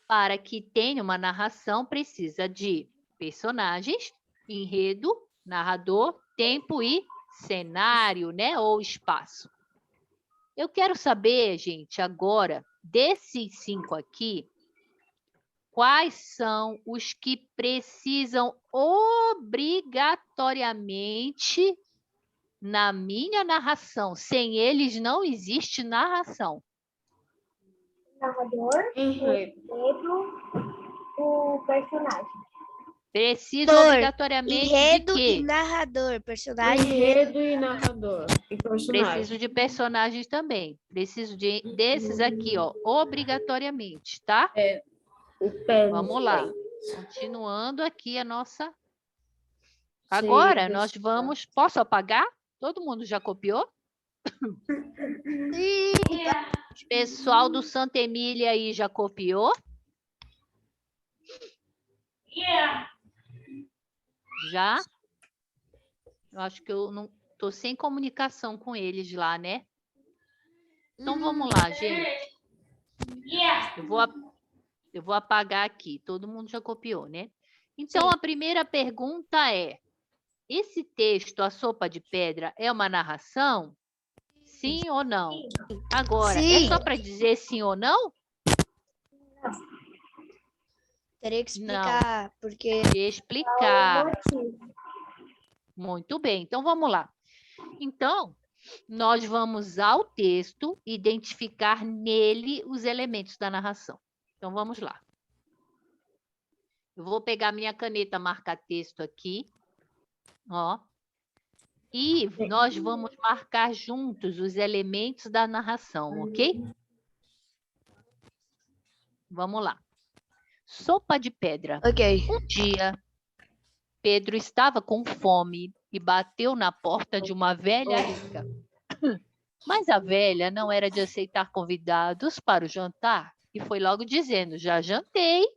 Para que tenha uma narração, precisa de personagens, enredo, narrador, tempo e cenário, né? Ou espaço. Eu quero saber, gente, agora, desses 5 aqui, quais são os que precisam obrigatoriamente na minha narração? Sem eles não existe narração. Narrador, Enredo. o personagem. Preciso Ator, obrigatoriamente Enredo de e quê? narrador, personagem. Enredo e narrador. E personagem. Preciso de personagens também. Preciso desses aqui, ó, obrigatoriamente, tá? O pé. Vamos lá. Continuando aqui a nossa... Agora, nós vamos... Posso apagar? Todo mundo já copiou? Sim. O pessoal do Santa Emília aí já copiou? Já? Eu acho que eu não tô sem comunicação com eles lá, né? Então vamos lá, gente. Eu vou apagar aqui. Todo mundo já copiou, né? Então a primeira pergunta é: esse texto, A Sopa de Pedra, é uma narração? Sim ou não? Agora, é Sim. só para dizer sim ou não? Teria que explicar, porque Explicar. Muito bem, então vamos lá. Então, nós vamos ao texto identificar nele os elementos da narração. Então, vamos lá. Eu vou pegar minha caneta marca-texto aqui, ó. E nós vamos marcar juntos os elementos da narração, ok? Vamos lá. Sopa de pedra. Ok. Um dia, Pedro estava com fome e bateu na porta de uma velha rica. Mas a velha não era de aceitar convidados para o jantar e foi logo dizendo: já jantei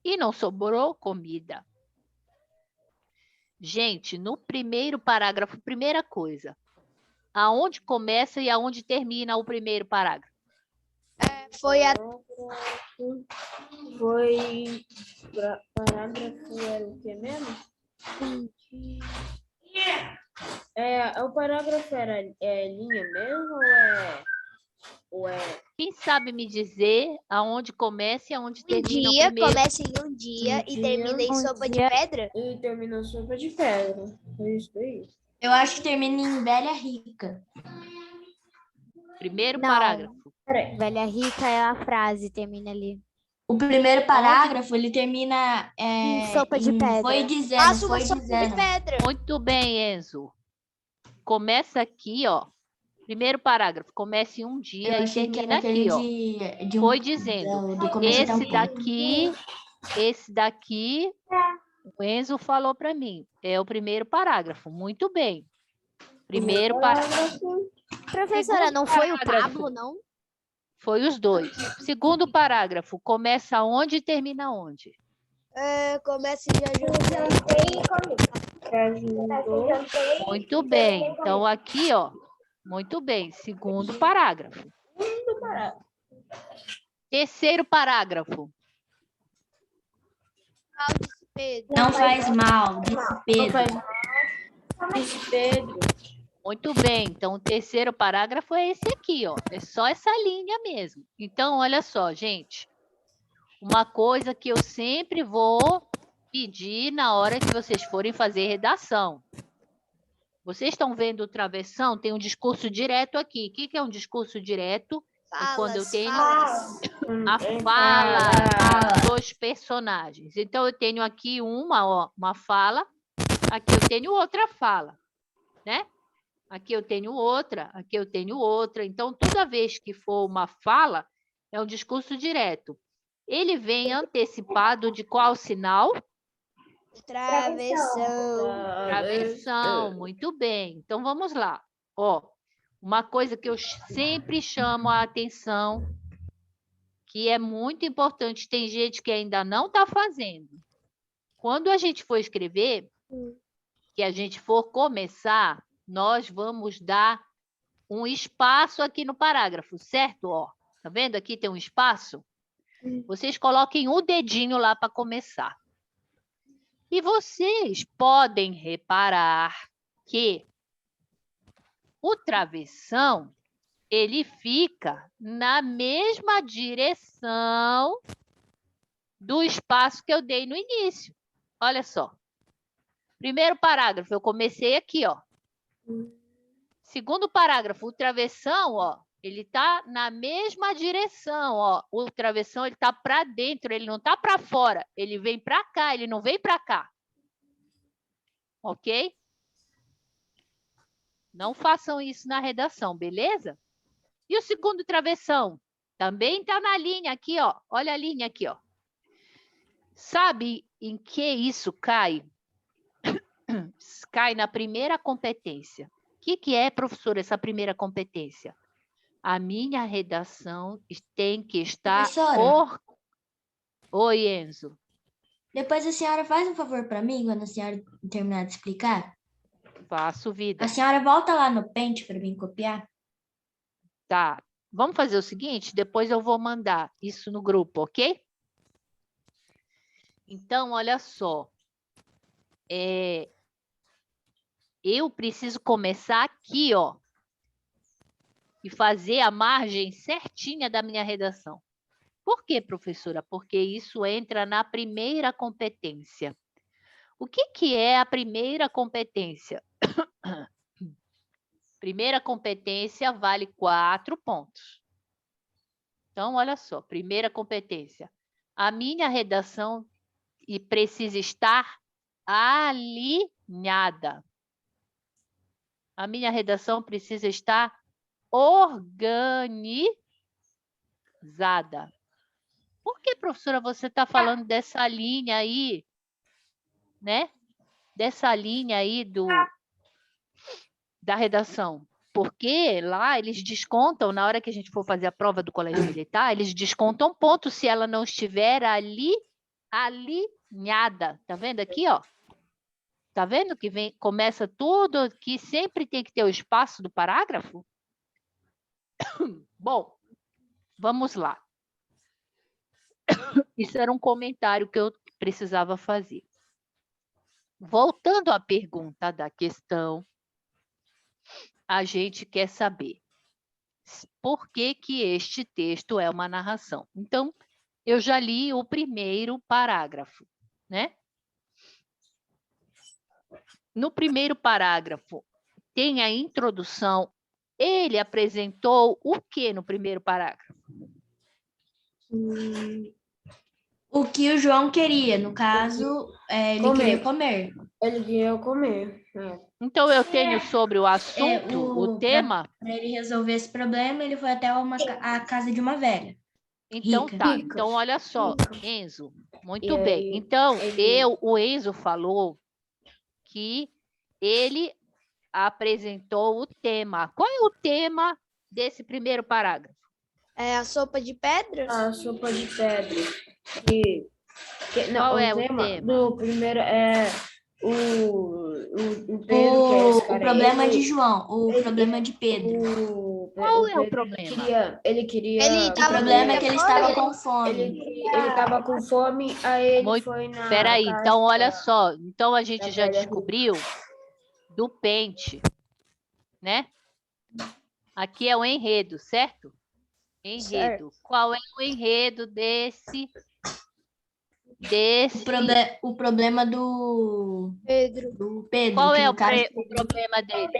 e não sobrou comida. Gente, no primeiro parágrafo, primeira coisa, aonde começa e aonde termina o primeiro parágrafo? Foi a Parágrafo era o que mesmo? O parágrafo era linha mesmo ou é... Quem sabe me dizer aonde começa e aonde um termina o dia, primeiro? começa em um dia e termina em sopa de pedra? E terminou sopa de pedra. Foi isso aí. Eu acho que termina em velha rica. Primeiro Não. parágrafo. Velha rica é a frase, termina ali. O primeiro parágrafo, ele termina Em sopa de pedra. Foi dizendo, Faça uma foi sopa de dizendo. pedra. Muito bem, Enzo. Começa aqui, ó. Primeiro parágrafo. Começa em um dia Eu e achei que termina era aquele aqui, ó. de Foi dizendo. do começo até o Esse daqui, o Enzo falou para mim. É o primeiro parágrafo. Muito bem. Primeiro parágrafo. Professora, Segundo não foi o parágrafo. Pablo, não? Foi os dois. Segundo parágrafo. Começa onde e termina onde? Começa em já Muito bem. Então, aqui, ó. Muito bem. Segundo parágrafo. Terceiro parágrafo. Pedro. Não faz mal, disse Pedro. Disse Pedro. Muito bem. Então, o terceiro parágrafo é esse aqui, ó. É só essa linha mesmo. Então, olha só, gente. Uma coisa que eu sempre vou pedir na hora que vocês forem fazer redação. Vocês estão vendo o travessão? Tem um discurso direto aqui. O que é um discurso direto? É quando eu tenho a fala dos personagens. Então, eu tenho aqui uma fala, aqui eu tenho outra fala, né? Aqui eu tenho outra, aqui eu tenho outra. Então, toda vez que for uma fala, é um discurso direto. Ele vem antecipado de qual sinal? Travessão. Travessão, muito bem. Então, vamos lá. Ó, uma coisa que eu sempre chamo a atenção, que é muito importante, tem gente que ainda não está fazendo. Quando a gente for escrever, que a gente for começar, nós vamos dar um espaço aqui no parágrafo, certo? Ó, tá vendo? Aqui tem um espaço. Vocês coloquem o dedinho lá para começar. E vocês podem reparar que o travessão, ele fica na mesma direção do espaço que eu dei no início. Olha só. Primeiro parágrafo, eu comecei aqui, ó. Segundo parágrafo, o travessão, ó, ele tá na mesma direção, ó. O travessão, ele tá para dentro, ele não tá para fora. Ele vem para cá, ele não vem para cá. Ok? Não façam isso na redação, beleza? E o segundo travessão? Também tá na linha aqui, ó. Olha a linha aqui, ó. Sabe em que isso cai? Cai na primeira competência. O que é, professora, essa primeira competência? A minha redação tem que estar... Professora. Oi, Enzo. Depois a senhora faz um favor para mim, quando a senhora terminar de explicar. Faço, vida. A senhora volta lá no Paint para mim copiar. Tá. Vamos fazer o seguinte, depois eu vou mandar isso no grupo, ok? Então, olha só. Eu preciso começar aqui, ó. E fazer a margem certinha da minha redação. Por quê, professora? Porque isso entra na primeira competência. O que é a primeira competência? Primeira competência vale 4 pontos. Então, olha só. Primeira competência. A minha redação precisa estar alinhada. A minha redação precisa estar organizada. Por que, professora, você está falando dessa linha aí, né? Dessa linha aí da redação? Porque lá eles descontam, na hora que a gente for fazer a prova do colégio militar, eles descontam ponto se ela não estiver alinhada. Tá vendo aqui, ó? Tá vendo que começa tudo aqui, sempre tem que ter o espaço do parágrafo? Bom, vamos lá. Isso era um comentário que eu precisava fazer. Voltando à pergunta da questão, a gente quer saber por que este texto é uma narração. Então, eu já li o primeiro parágrafo, né? No primeiro parágrafo, tem a introdução. Ele apresentou o que no primeiro parágrafo? O que o João queria, no caso, ele Comer. queria comer. Ele queria comer. Então, eu tenho sobre o assunto, o tema. Para ele resolver esse problema, ele foi até a casa de uma velha. Então, Rica. tá. Rica. Então, olha só, Enzo. Muito E bem. aí, Então, ele- o Enzo falou que ele apresentou o tema. Qual é o tema desse primeiro parágrafo? É a sopa de pedras? A sopa de pedra. Não, Qual é o tema tema? do primeiro é o Pedro, que é esse O cara. problema ele- de João, o problema de Pedro. Qual é o Pedro problema? Ele queria. Ele O tava problema é que ele estava ele- com fome. Ele estava com fome, aí ele Muito- foi na. Peraí, casa então olha da- só. Então a gente da já velha descobriu do pente, né? Aqui é o enredo, certo? Enredo. Qual é o enredo desse? O problema do Pedro. Pedro, Qual que é no caso o problema dele?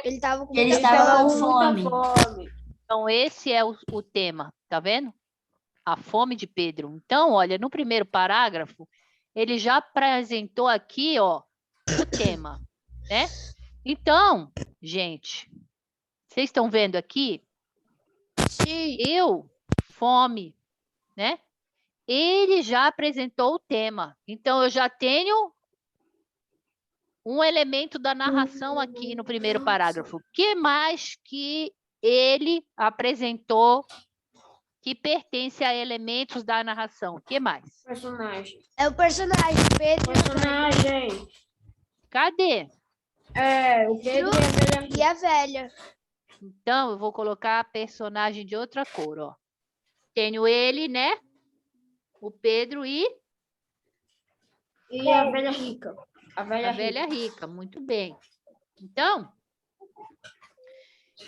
Ele tava com ele Ele estava estava com muita fome. Então esse é o tema, tá vendo? A fome de Pedro. Então, olha, no primeiro parágrafo, ele já apresentou aqui, ó, o tema, né? Então, gente, vocês estão vendo aqui? Sim. Fome, né? Ele já apresentou o tema. Então, eu já tenho um elemento da narração aqui no primeiro parágrafo. O que mais que ele apresentou que pertence a elementos da narração? O que mais? Personagem. É o personagem, Pedro Personagem. Cadê? O Pedro e a velha. e a velha. Então, eu vou colocar personagem de outra cor, ó. Tenho ele, né? O Pedro e a velha rica. A a velha velha rica. Muito bem. Então,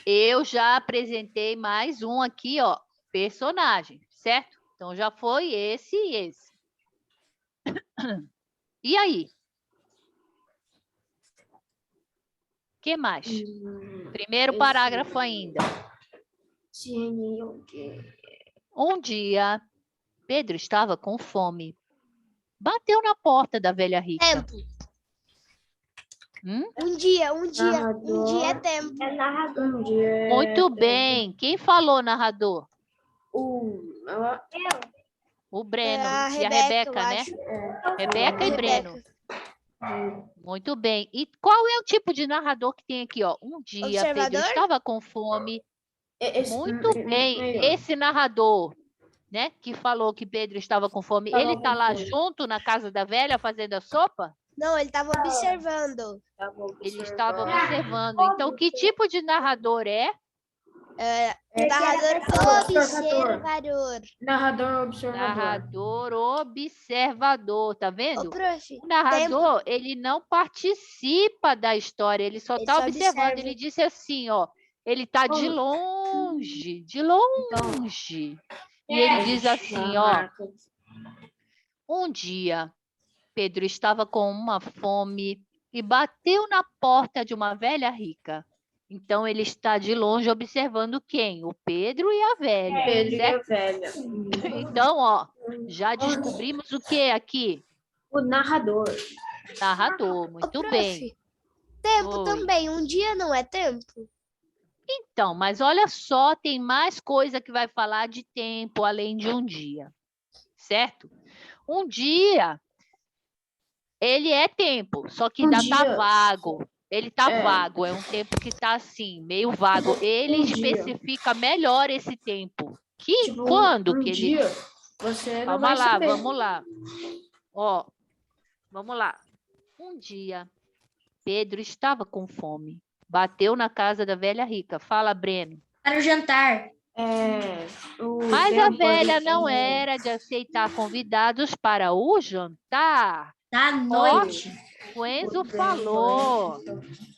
eu já apresentei mais um aqui, ó. Personagem, certo? Então, já foi esse e esse. E aí? O que mais? Primeiro parágrafo ainda. Um dia, Pedro estava com fome. Bateu na porta da velha rica. Tempo. Um dia é tempo. É narrador. Um dia. Muito bem. Quem falou, narrador? O Breno A e a Rebeca, Rebeca, eu né? acho. Rebeca e Rebeca. Breno. Muito bem. E qual é o tipo de narrador que tem aqui, ó? Um dia, Pedro Observador? estava com fome. Muito bem. Aí, ó. Esse narrador, né, que falou que Pedro estava com fome, Estava ele está com lá fome. junto na casa da velha fazendo a sopa? Não, ele estava observando. Ele estava observando. Então, que tipo de narrador é? Narrador observador. Narrador observador. Narrador observador, tá vendo? Ô, prof, O narrador, ele não participa da história, ele só Ele está só observando. observa. Ele disse assim, ó, ele está de longe, de longe. E ele diz assim, ó, um dia, Pedro estava com uma fome e bateu na porta de uma velha rica. Então, ele está de longe observando quem? O Pedro e a velha, Pedro e certo? a velha. Então, ó, já descobrimos o que aqui? O narrador. Narrador, Ô, muito prof, bem. tempo Oi. também. Um dia não é tempo? Então, mas olha só, tem mais coisa que vai falar de tempo além de um dia, certo? Um dia, ele é tempo, só que Um ainda tá dia. vago. Ele tá É. vago, é um tempo que tá assim, meio vago. Ele Um dia. especifica melhor esse tempo. Que Tipo, quando um que ele... dia, você não Calma vai lá, saber. vamos lá. Ó, vamos lá. Um dia, Pedro estava com fome. Bateu na casa da velha rica. Fala, Breno. Para o jantar. Mas a velha não era de aceitar convidados para o jantar. Da noite. O Enzo falou.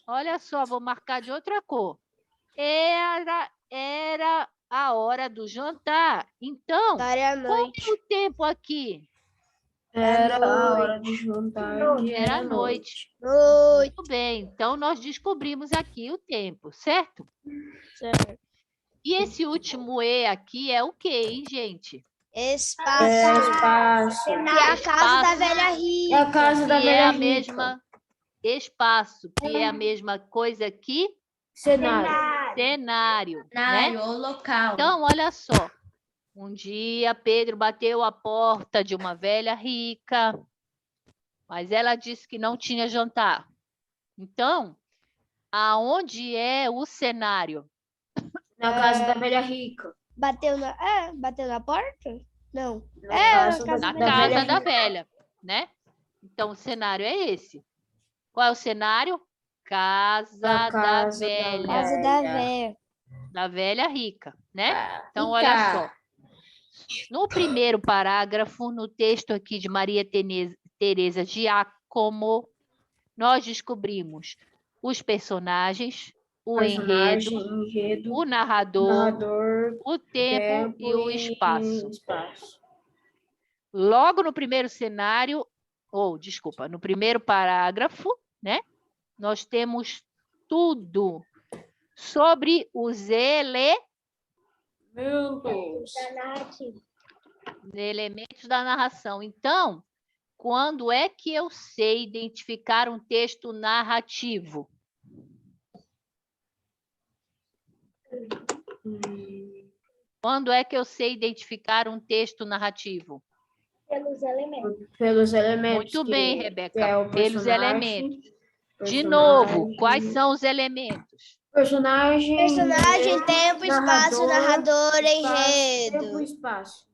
Olha só, vou marcar de outra cor. Era a hora do jantar. Então, Para a qual noite. é o tempo aqui? Era a hora de jantar. E Era a noite. Noite. Muito bem. Então, nós descobrimos aqui o tempo, certo? Certo. E esse último E aqui é o quê, hein, gente? Espaço. Espaço. Que é a casa da velha É rica. a casa da Que velha é a rica. mesma espaço, que é a mesma coisa que Cenário. cenário, né? ou local. Então, olha só. Um dia, Pedro bateu a porta de uma velha rica, mas ela disse que não tinha jantar. Então, aonde é o cenário? Na casa da velha rica. Bateu na porta? Não. Na casa casa Na da casa velha da rica. velha, né? Então, o cenário é esse. Qual é o cenário? Casa Na da casa da velha. Casa da velha. Da velha rica, né? Então, Rica. olha só. No primeiro parágrafo, no texto aqui de Maria Teresa Giacomo, nós descobrimos os personagens, o Personagem, enredo, enredo, o narrador, o tempo e o espaço. Logo no primeiro cenário, no primeiro parágrafo, né? Nós temos tudo sobre os elementos da narração. Então, quando é que eu sei identificar um texto narrativo? Quando é que eu sei identificar um texto narrativo? Pelos elementos. Pelos elementos. Muito bem, que Rebeca. é o Pelos personagem, elementos. De novo, Personagem. quais são os elementos? Personagem. Personagem, tempo, espaço, narrador, Tempo, enredo. e espaço.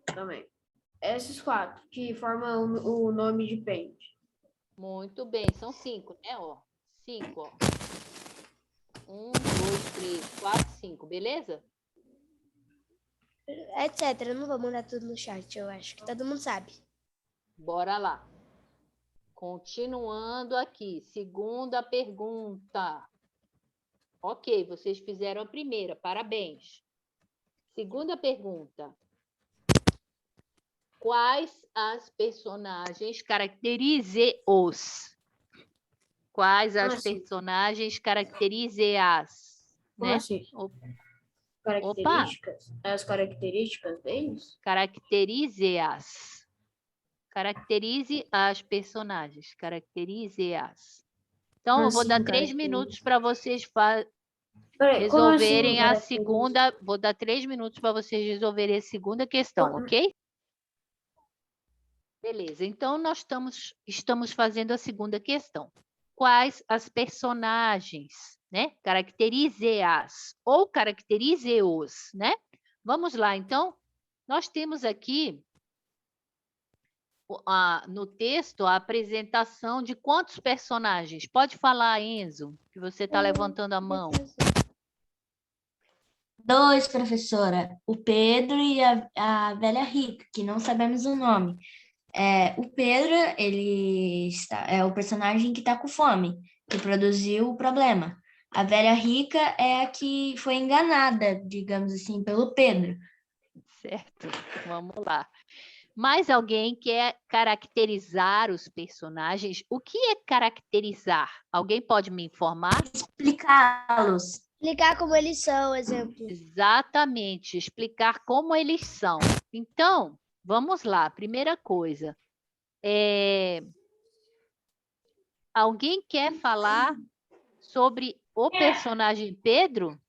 Também. Esses 4 que formam o nome de Paint. Muito bem, são 5, né? Ó, 5, ó. 1, 2, 3, 4, 5, beleza? Etc. Eu não vou mandar tudo no chat, eu acho que todo mundo sabe. Bora lá. Continuando aqui, segunda pergunta. Ok, vocês fizeram a primeira, parabéns. Segunda pergunta. Quais as personagens caracterize-os? Quais as Assim. personagens caracterize-as? Como Né? assim? Opa, Características? As características deles? caracterize-as. Caracterize as personagens. Caracterize-as. Então, eu vou dar 3 minutos para vocês Peraí, como assim, resolverem a característica? segunda. Vou dar 3 minutos para vocês resolverem a segunda questão, ok? Beleza. Então, nós estamos fazendo a segunda questão. Quais as personagens, né? Caracterize-as ou caracterize-os, né? Vamos lá, então. Nós temos aqui no texto a apresentação de quantos personagens? Pode falar, Enzo, que você está levantando a mão. 2, professora. O Pedro e a velha rica, que não sabemos o nome. O Pedro, é o personagem que está com fome, que produziu o problema. A velha rica é a que foi enganada, digamos assim, pelo Pedro. Certo, vamos lá. Mais alguém quer caracterizar os personagens? O que é caracterizar? Alguém pode me informar? Explicá-los. Explicar como eles são, exemplo. Exatamente, explicar como eles são. Então, vamos lá. Primeira coisa. Alguém quer falar sobre o personagem Pedro?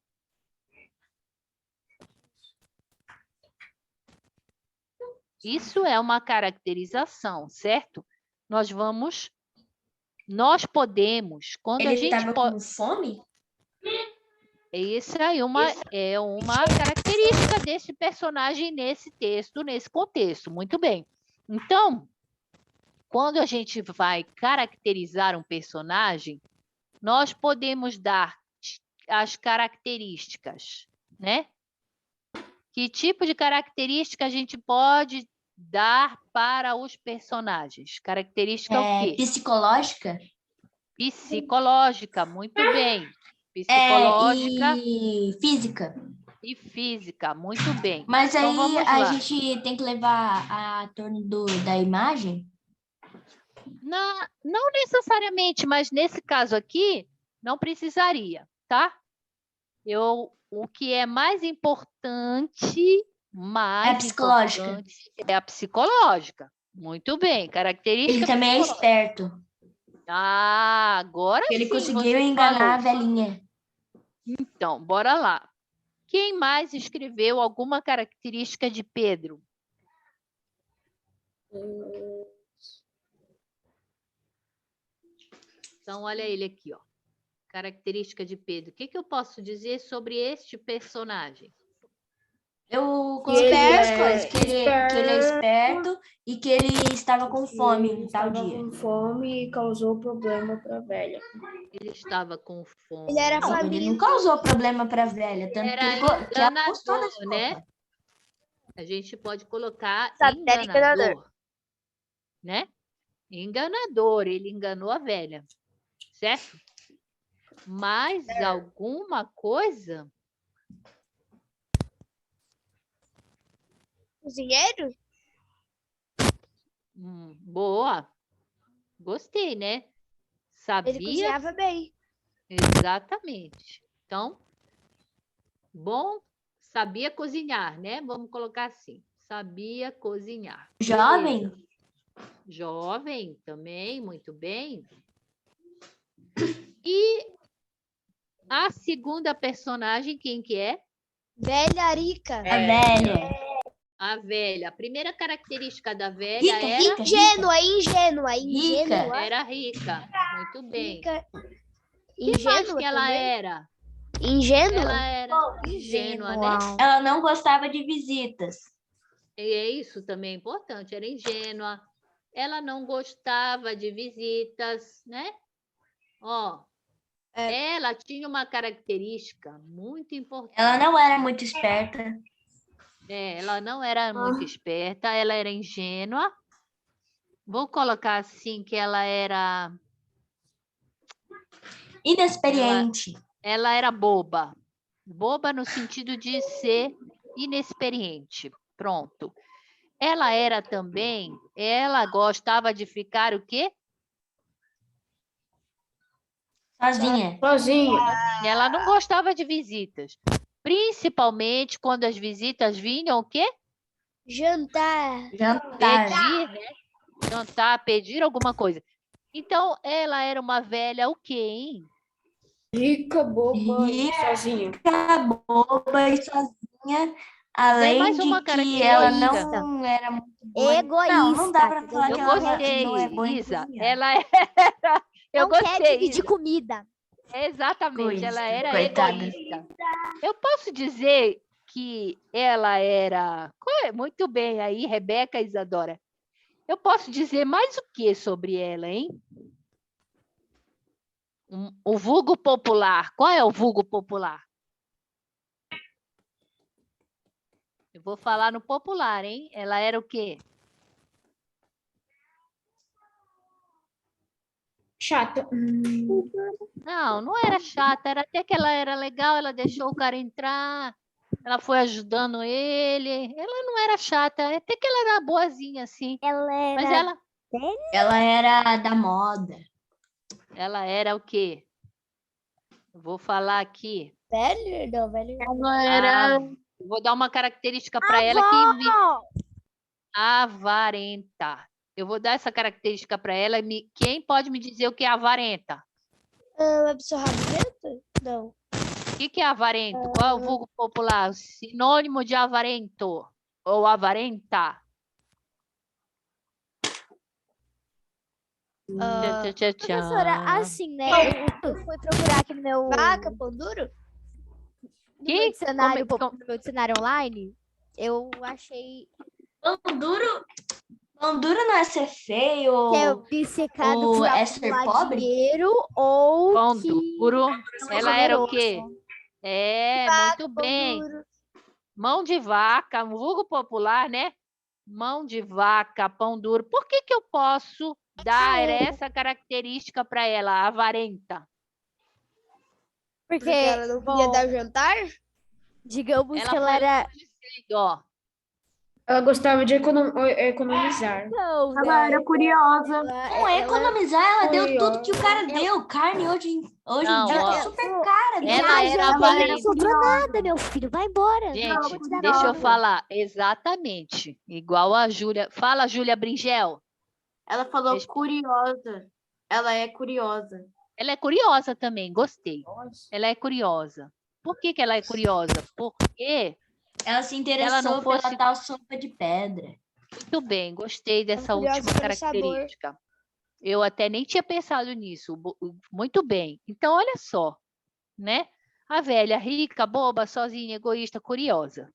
Isso é uma caracterização, certo? Nós podemos, quando Ele a gente estava com fome? Isso aí é uma característica desse personagem nesse texto, nesse contexto. Muito bem. Então, quando a gente vai caracterizar um personagem, nós podemos dar as características, né? Que tipo de característica a gente pode dar para os personagens? Característica o quê? Psicológica? Psicológica, muito bem. Psicológica E física. e física, muito bem. Mas Então, aí vamos a lá. gente tem que levar a torno da imagem? Não necessariamente, mas nesse caso aqui, não precisaria, tá? O que é mais importante, É a psicológica. é a psicológica. Muito bem, característica Ele também é psicológica. esperto. Ah, agora Ele sim conseguiu você enganar a falou. velhinha. Então, bora lá. Quem mais escreveu alguma característica de Pedro? Então, olha ele aqui, ó. Característica de Pedro. O que eu posso dizer sobre este personagem? Eu coloquei as coisas, que ele é esperto e que ele estava com fome em tal dia. Estava com fome e causou problema para a velha. Ele estava com fome. Ele era Não, ele não causou problema para a velha, tanto Era que ela gostou da enganador, né? sopa. A gente pode colocar Sabe, era enganador, né? Enganador, ele enganou a velha, certo? Mais alguma coisa? Cozinheiro? Boa. Gostei, né? Sabia? Ele cozinhava bem. Exatamente. Então, bom, sabia cozinhar, né? Vamos colocar assim. Sabia cozinhar. Jovem? Beleza. Jovem também, muito bem. E a segunda personagem, quem que é? Velha rica. A velha. A velha. A primeira característica da velha Rica, era, rica, Ingênua, ingênua, Rica. ingênua. era rica. Muito bem. Rica. O que mais Ingênua que ela também? era? Ingênua? Ela era ingênua, né? Ela não gostava de visitas. E é isso também importante, era ingênua. Ela não gostava de visitas, né? Ó, ela tinha uma característica muito importante. Ela não era muito esperta. Ela não era muito esperta, ela era ingênua. Vou colocar assim que ela era Inexperiente. ela era boba. Boba no sentido de ser inexperiente. Pronto. Ela era também, ela gostava de ficar o quê? Sozinha. Sozinha. Ela não gostava de visitas. Principalmente quando as visitas vinham o quê? Jantar. Jantar. Pedir, né? Jantar, pedir alguma coisa. Então, ela era uma velha o quê, hein? Rica, boba e Rica. sozinha. Boba e sozinha. Além mais de uma que ela característica. não era muito boa. Egoísta. Não dá pra falar Eu que ela gostei, não é boa em Isa. cozinhar. Ela era... Eu Não quer gostei, dividir Isa. comida. Exatamente, ela Egoísta, era coitada. egoísta. Eu posso dizer que ela era... Muito bem aí, Rebeca e Isadora. Eu posso dizer mais o que sobre ela, hein? O vulgo popular. Qual é o vulgo popular? Eu vou falar no popular, hein? Ela era o quê? Chata. Não, não era chata, era até que ela era legal, ela deixou o cara entrar, ela foi ajudando ele. Ela não era chata, até que ela era boazinha, assim. Ela Mas era Ela era da moda. ela era o quê? Eu vou falar aqui. velha? Não, velha. Ela era. Eu vou dar uma característica para ela que avarenta. Eu vou dar essa característica para ela. Quem pode me dizer o que é avarenta? Uma pessoa rabugenta? Não. O que é avarento? Qual é o vulgo popular? Sinônimo de avarento ou avarenta? Tchá, tchá, tchá. Professora, assim, né? Eu fui procurar aqui no meu... Vaca, pão duro? No Que? meu dicionário, Como- no meu dicionário online, eu achei Pão duro não é ser feio que é ou obcecado ou por é ser acumular pobre? dinheiro ou Pão que duro. não é Ela era o generoso. quê? É, muito Pão bem. duro. Mão de vaca, um vulgo popular, né? Mão de vaca, pão duro. Por que que eu posso dar essa característica para ela, avarenta? Porque ela não bom, queria dar o jantar? digamos que ela foi era... dizendo, ó, Ela gostava de economizar. Não, Ela era curiosa. Não é economizar, ela deu tudo que o cara deu. Carne hoje em Não, dia ó. tá super cara. Ela era avarenta. Não sobrou nada, meu filho. Vai embora. Gente, deixa eu falar. Exatamente. Igual a Júlia. Fala, Júlia Bringel. Ela falou Resp- curiosa. Ela é curiosa. Ela é curiosa também, gostei. Ela é curiosa. Por que que ela é curiosa? Porque, Ela se Ela interessou não fosse- pela tal sopa de pedra. muito bem, gostei dessa curiosa última pelo sabor. característica. Eu até nem tinha pensado nisso. Muito bem. Então, olha só, né? A velha rica, boba, sozinha, egoísta, curiosa.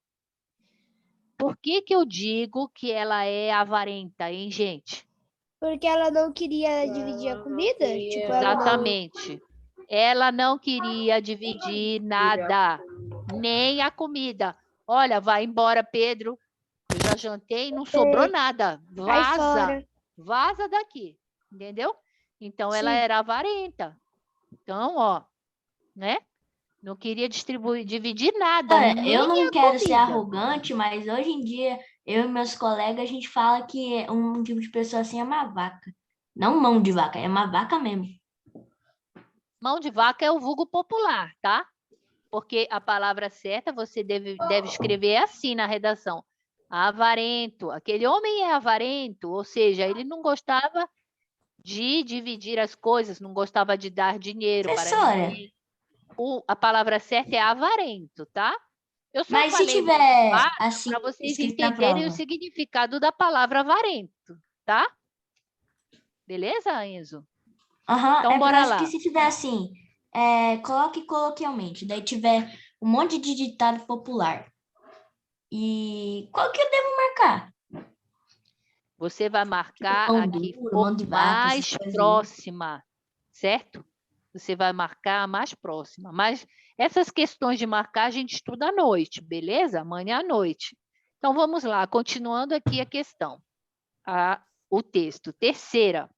Por que que eu digo que ela é avarenta, hein, gente? Porque ela não queria dividir a comida? Tipo, ela não... Exatamente. Ela não queria dividir nada, nem a comida. Olha, vai embora, Pedro. Eu já jantei, não sobrou nada. Vai Vaza, fora. vaza daqui, entendeu? Então ela Sim. era avarenta. Então, ó, né? Não queria dividir nada. Olha, nem eu não a quero ser comida. arrogante, mas hoje em dia, eu e meus colegas, a gente fala que um tipo de pessoa assim é uma vaca. Não mão de vaca, é uma vaca mesmo. Mão de vaca é o vulgo popular, tá? Porque a palavra certa você deve escrever assim na redação. Avarento. Aquele homem é avarento, ou seja, ele não gostava de dividir as coisas, não gostava de dar dinheiro para Professora. ninguém. A palavra certa é avarento, tá? Eu só Mas se falei tiver para assim vocês escrito na entenderem o prova. significado da palavra avarento, tá? Beleza, Enzo? Aham, Então, é por bora causa que lá. se tiver assim, coloque coloquialmente, daí tiver um monte de ditado popular. E qual que eu devo marcar? Você vai marcar Pão a que duro, for mão de vaca, essas mais coisas aí. próxima, certo? Você vai marcar a mais próxima. Mas essas questões de marcar a gente estuda à noite, beleza? Amanhã à noite. Então, vamos lá, continuando aqui a questão. O texto. Terceira.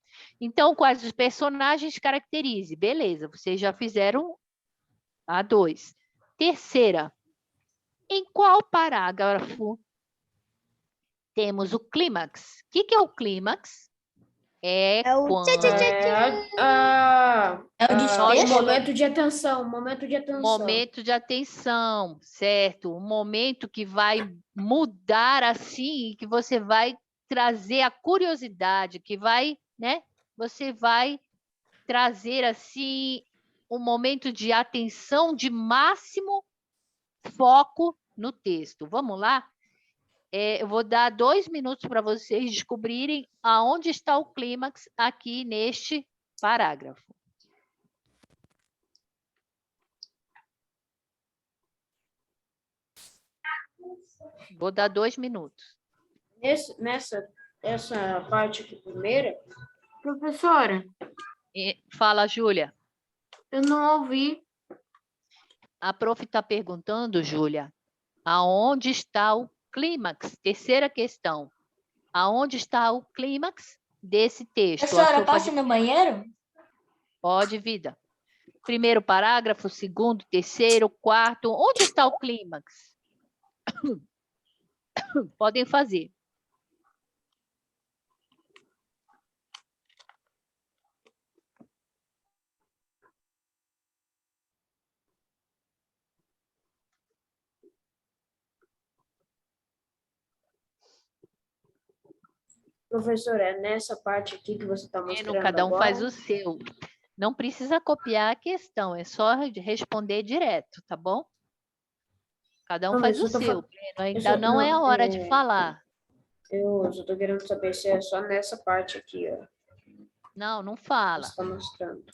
Então, quais os personagens caracterize? Beleza, vocês já fizeram a 2. Terceira. Em qual parágrafo temos o clímax? O que é o clímax? É É o tchá, tchá, quando tchá, tchá. É o O desfecho? momento de atenção, momento de atenção. momento de atenção, certo? Um momento que vai mudar assim, que você vai trazer a curiosidade, que vai, né? Você vai trazer assim um momento de atenção de máximo foco no texto. Vamos lá? Eu vou dar 2 minutos para vocês descobrirem aonde está o clímax aqui neste parágrafo. Vou dar 2 minutos. Essa parte aqui primeira, Professora, Fala, Júlia. eu não ouvi. A prof está perguntando, Júlia, aonde está o clímax? Terceira questão. Aonde está o clímax desse texto? A Professora, sopa posso ir no banheiro? Pode, vida. Primeiro parágrafo, segundo, terceiro, quarto. Onde está o clímax? Podem fazer. professora, é nessa parte aqui que você está mostrando Cada um faz agora? o seu. Não precisa copiar a questão, é só responder direto, tá bom? Cada um Não, faz eu o só tô seu. fa- Ainda não é a hora de falar. Eu só tô querendo saber se é só nessa parte aqui, ó, Não, não que fala. você está mostrando.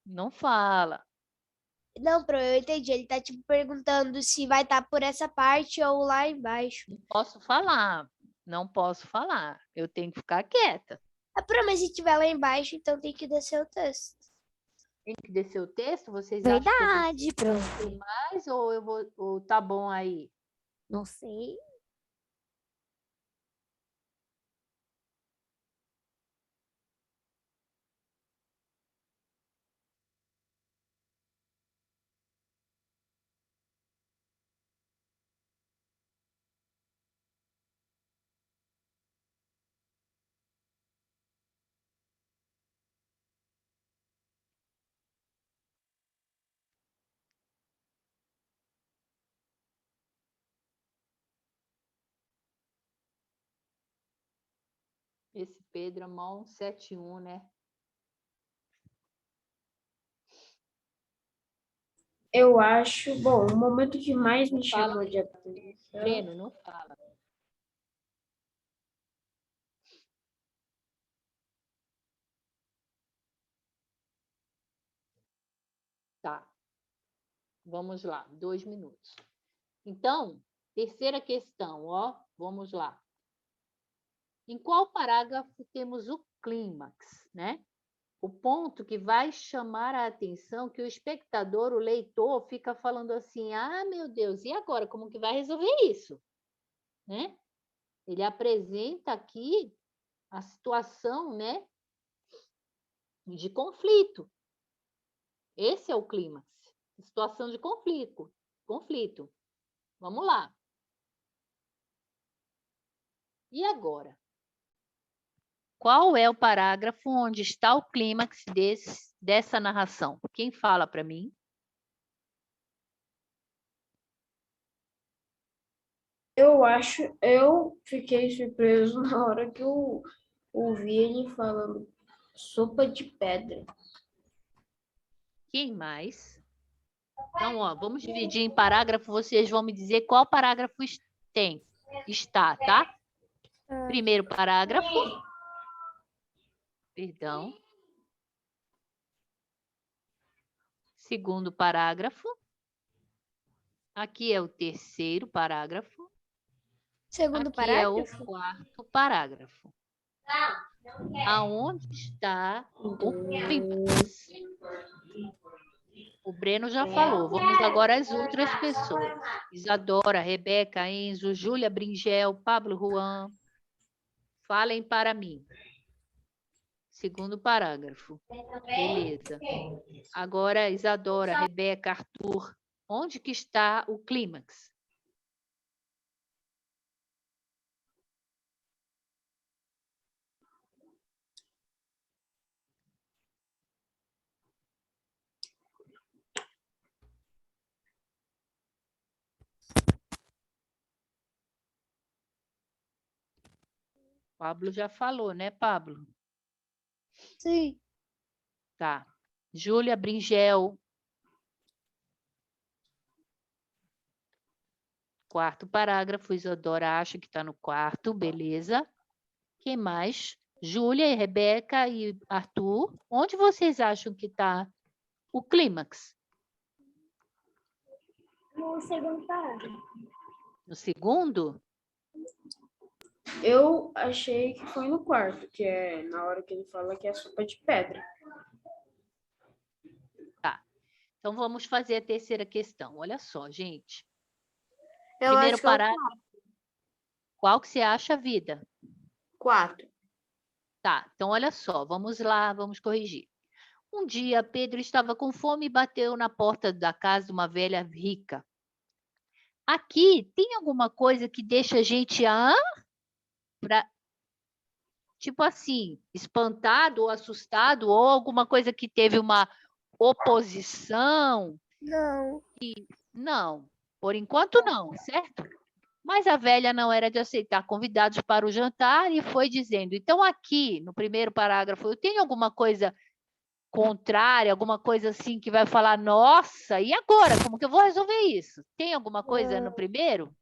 Não fala. Não, eu entendi. Ele tá tipo perguntando se vai estar por essa parte ou lá embaixo. Não posso falar. Não posso falar. Eu tenho que ficar quieta. Mas se tiver lá embaixo, então tem que descer o texto. Tem que descer o texto? Vocês acham que eu Verdade, prof. preciso mais ou tá bom aí? Não sei. Esse Pedro é mão 71, né? Eu acho, bom, o momento que mais me Fala chamou aí. de atenção. Breno, não fala. Tá. Vamos lá, 2 minutos. Então, terceira questão, ó. Vamos lá. Em qual parágrafo temos o clímax, né? O ponto que vai chamar a atenção, que o espectador, o leitor, fica falando assim: ah, meu Deus, e agora? Como que vai resolver isso? Né? Ele apresenta aqui a situação, né, de conflito. Esse é o clímax. Situação de conflito. Conflito. Vamos lá. E agora? Qual é o parágrafo onde está o clímax dessa narração? Quem fala para mim? Eu fiquei surpreso na hora que eu ouvi ele falando sopa de pedra. Quem mais? Então, ó, vamos dividir em parágrafo. Vocês vão me dizer qual parágrafo está, tá? Primeiro parágrafo. Perdão. Segundo parágrafo. Aqui é o terceiro parágrafo. Segundo Aqui é o parágrafo? quarto parágrafo. Aonde está o clímax? O Breno já falou. Vamos agora às outras pessoas. Isadora, Rebeca, Enzo, Júlia Bringel, Pablo Juan. Falem para mim. Segundo parágrafo. Beleza. Agora, Isadora, Rebeca, Arthur. Onde que está o clímax? Pablo já falou, né, Pablo? Sim. Tá. Júlia Bringel. Quarto parágrafo. Isadora acha que está no quarto. Beleza. Quem mais? Júlia, Rebeca e Arthur. Onde vocês acham que está o clímax? No segundo parágrafo. No segundo? Eu achei que foi no quarto, que é na hora que ele fala que é sopa de pedra. Então, vamos fazer a terceira questão. Olha só, gente. Eu Primeiro acho que é o parágrafo. Qual que você acha, Vida? 4. Tá, então olha só, vamos lá, vamos corrigir. Um dia, Pedro estava com fome e bateu na porta da casa de uma velha rica. Aqui, tem alguma coisa que deixa a gente, tipo assim, espantado ou assustado, ou alguma coisa que teve uma oposição? Não. Não, por enquanto não, certo? Mas a velha não era de aceitar convidados para o jantar e foi dizendo: então, aqui, no primeiro parágrafo, eu tenho alguma coisa contrária, alguma coisa assim que vai falar: nossa, e agora? Como que eu vou resolver isso? Tem alguma coisa no primeiro?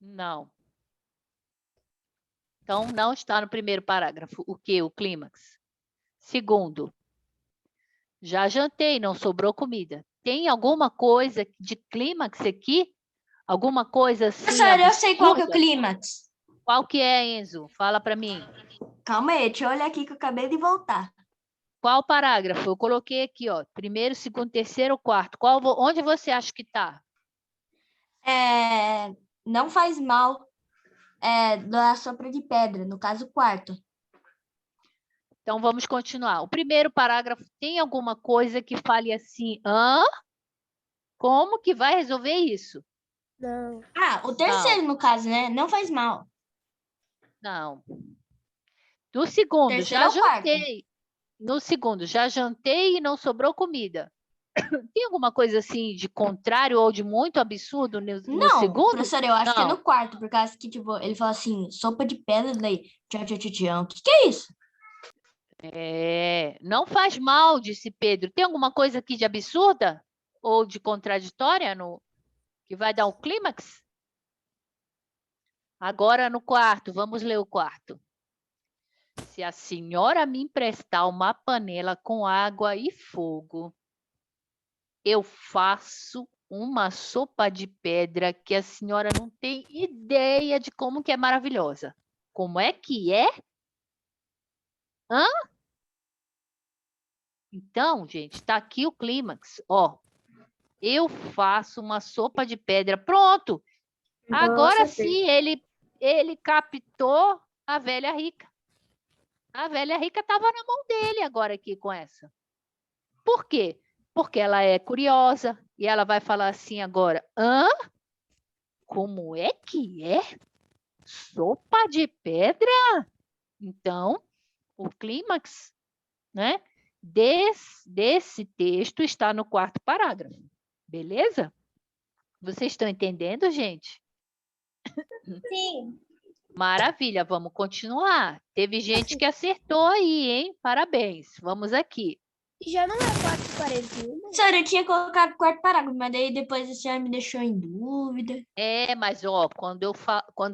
Não. Então, não está no primeiro parágrafo. O quê? O clímax. Segundo, já jantei, não sobrou comida. Tem alguma coisa de clímax aqui? Alguma coisa assim Professora, eu sei qual que é o absurda? clímax. Qual que é, Enzo? Fala para mim. Calma aí, deixa eu olhar aqui que eu acabei de voltar. Qual parágrafo? Eu coloquei aqui, ó. Primeiro, segundo, terceiro, quarto. Onde você acha que está? Não faz mal da sopa de pedra, no caso, quarto. Então, vamos continuar. O primeiro parágrafo tem alguma coisa que fale assim: como que vai resolver isso? Não. O terceiro, no caso, né? Não faz mal. Não. No segundo, Terceiro já ou quarto? jantei. No segundo, já jantei e não sobrou comida. Tem alguma coisa assim de contrário ou de muito absurdo no Não, segundo? professora, eu acho que é Não. no quarto, por causa que, tipo, ele fala assim, sopa de pedra, daí, tchau, tchau, tchau, tchau. O que é isso? Não faz mal, disse Pedro. Tem alguma coisa aqui de absurda ou de contraditória que vai dar o clímax? Agora no quarto, vamos ler o quarto. Se a senhora me emprestar uma panela com água e fogo, eu faço uma sopa de pedra que a senhora não tem ideia de como que é maravilhosa. Como é que é? Então, gente, está aqui o clímax. Ó, eu faço uma sopa de pedra. Pronto. Então, eu Agora acertei. sim, ele captou a velha rica. A velha rica estava na mão dele agora aqui com essa. Por quê? Porque ela é curiosa e ela vai falar assim agora: como é que é? Sopa de pedra? Então, o clímax, né, desse texto está no quarto parágrafo. Beleza? Vocês estão entendendo, gente? Sim. Maravilha, vamos continuar. Teve gente que acertou aí, hein? Parabéns. Vamos aqui. Já não é 4h41? Professora, eu tinha colocado o quarto parágrafo, mas daí depois a senhora me deixou em dúvida. Mas ó, quando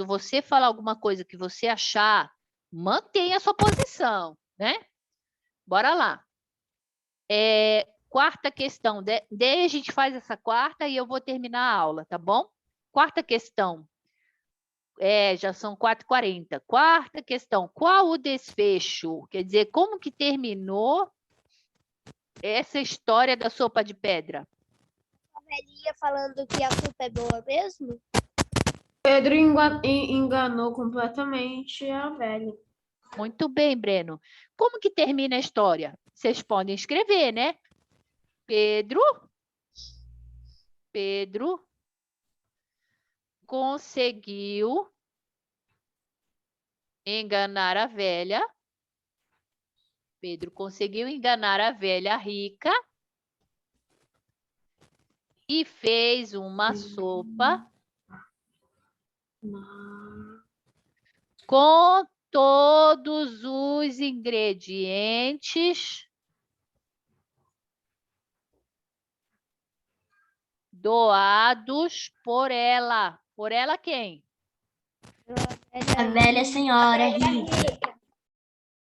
você falar alguma coisa que você achar, mantenha a sua posição, né? Bora lá. Quarta questão. Daí a gente faz essa quarta e eu vou terminar a aula, tá bom? Quarta questão. Já são 4h40. Quarta questão. Qual o desfecho? Quer dizer, como que terminou essa história da sopa de pedra? A velhinha falando que a sopa é boa mesmo? Pedro enganou completamente a velha. Muito bem, Breno. Como que termina a história? Vocês podem escrever, né? Pedro conseguiu enganar a velha. Pedro conseguiu enganar a velha rica e fez uma sopa com todos os ingredientes doados por ela. Por ela quem? A velha senhora rica.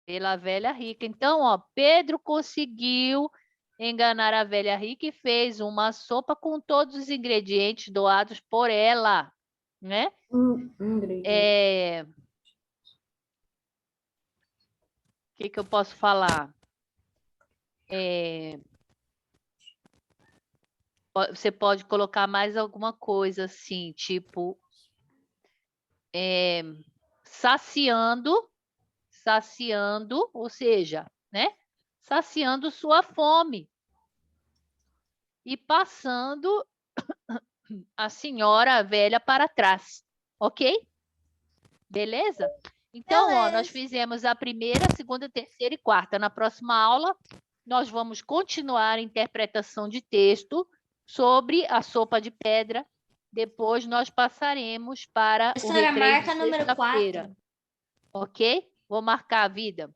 Pela velha rica. Então, ó, Pedro conseguiu enganar a velha rica e fez uma sopa com todos os ingredientes doados por ela, né? O que eu posso falar? Você pode colocar mais alguma coisa assim, tipo saciando, ou seja, né? Saciando sua fome e passando a senhora velha para trás, ok? Beleza? Então, ó, nós fizemos a primeira, segunda, terceira e quarta. Na próxima aula, nós vamos continuar a interpretação de texto sobre a sopa de pedra. Depois nós passaremos para o Professora, recreio de marca número sexta-feira. 4. Ok? Vou marcar a vida.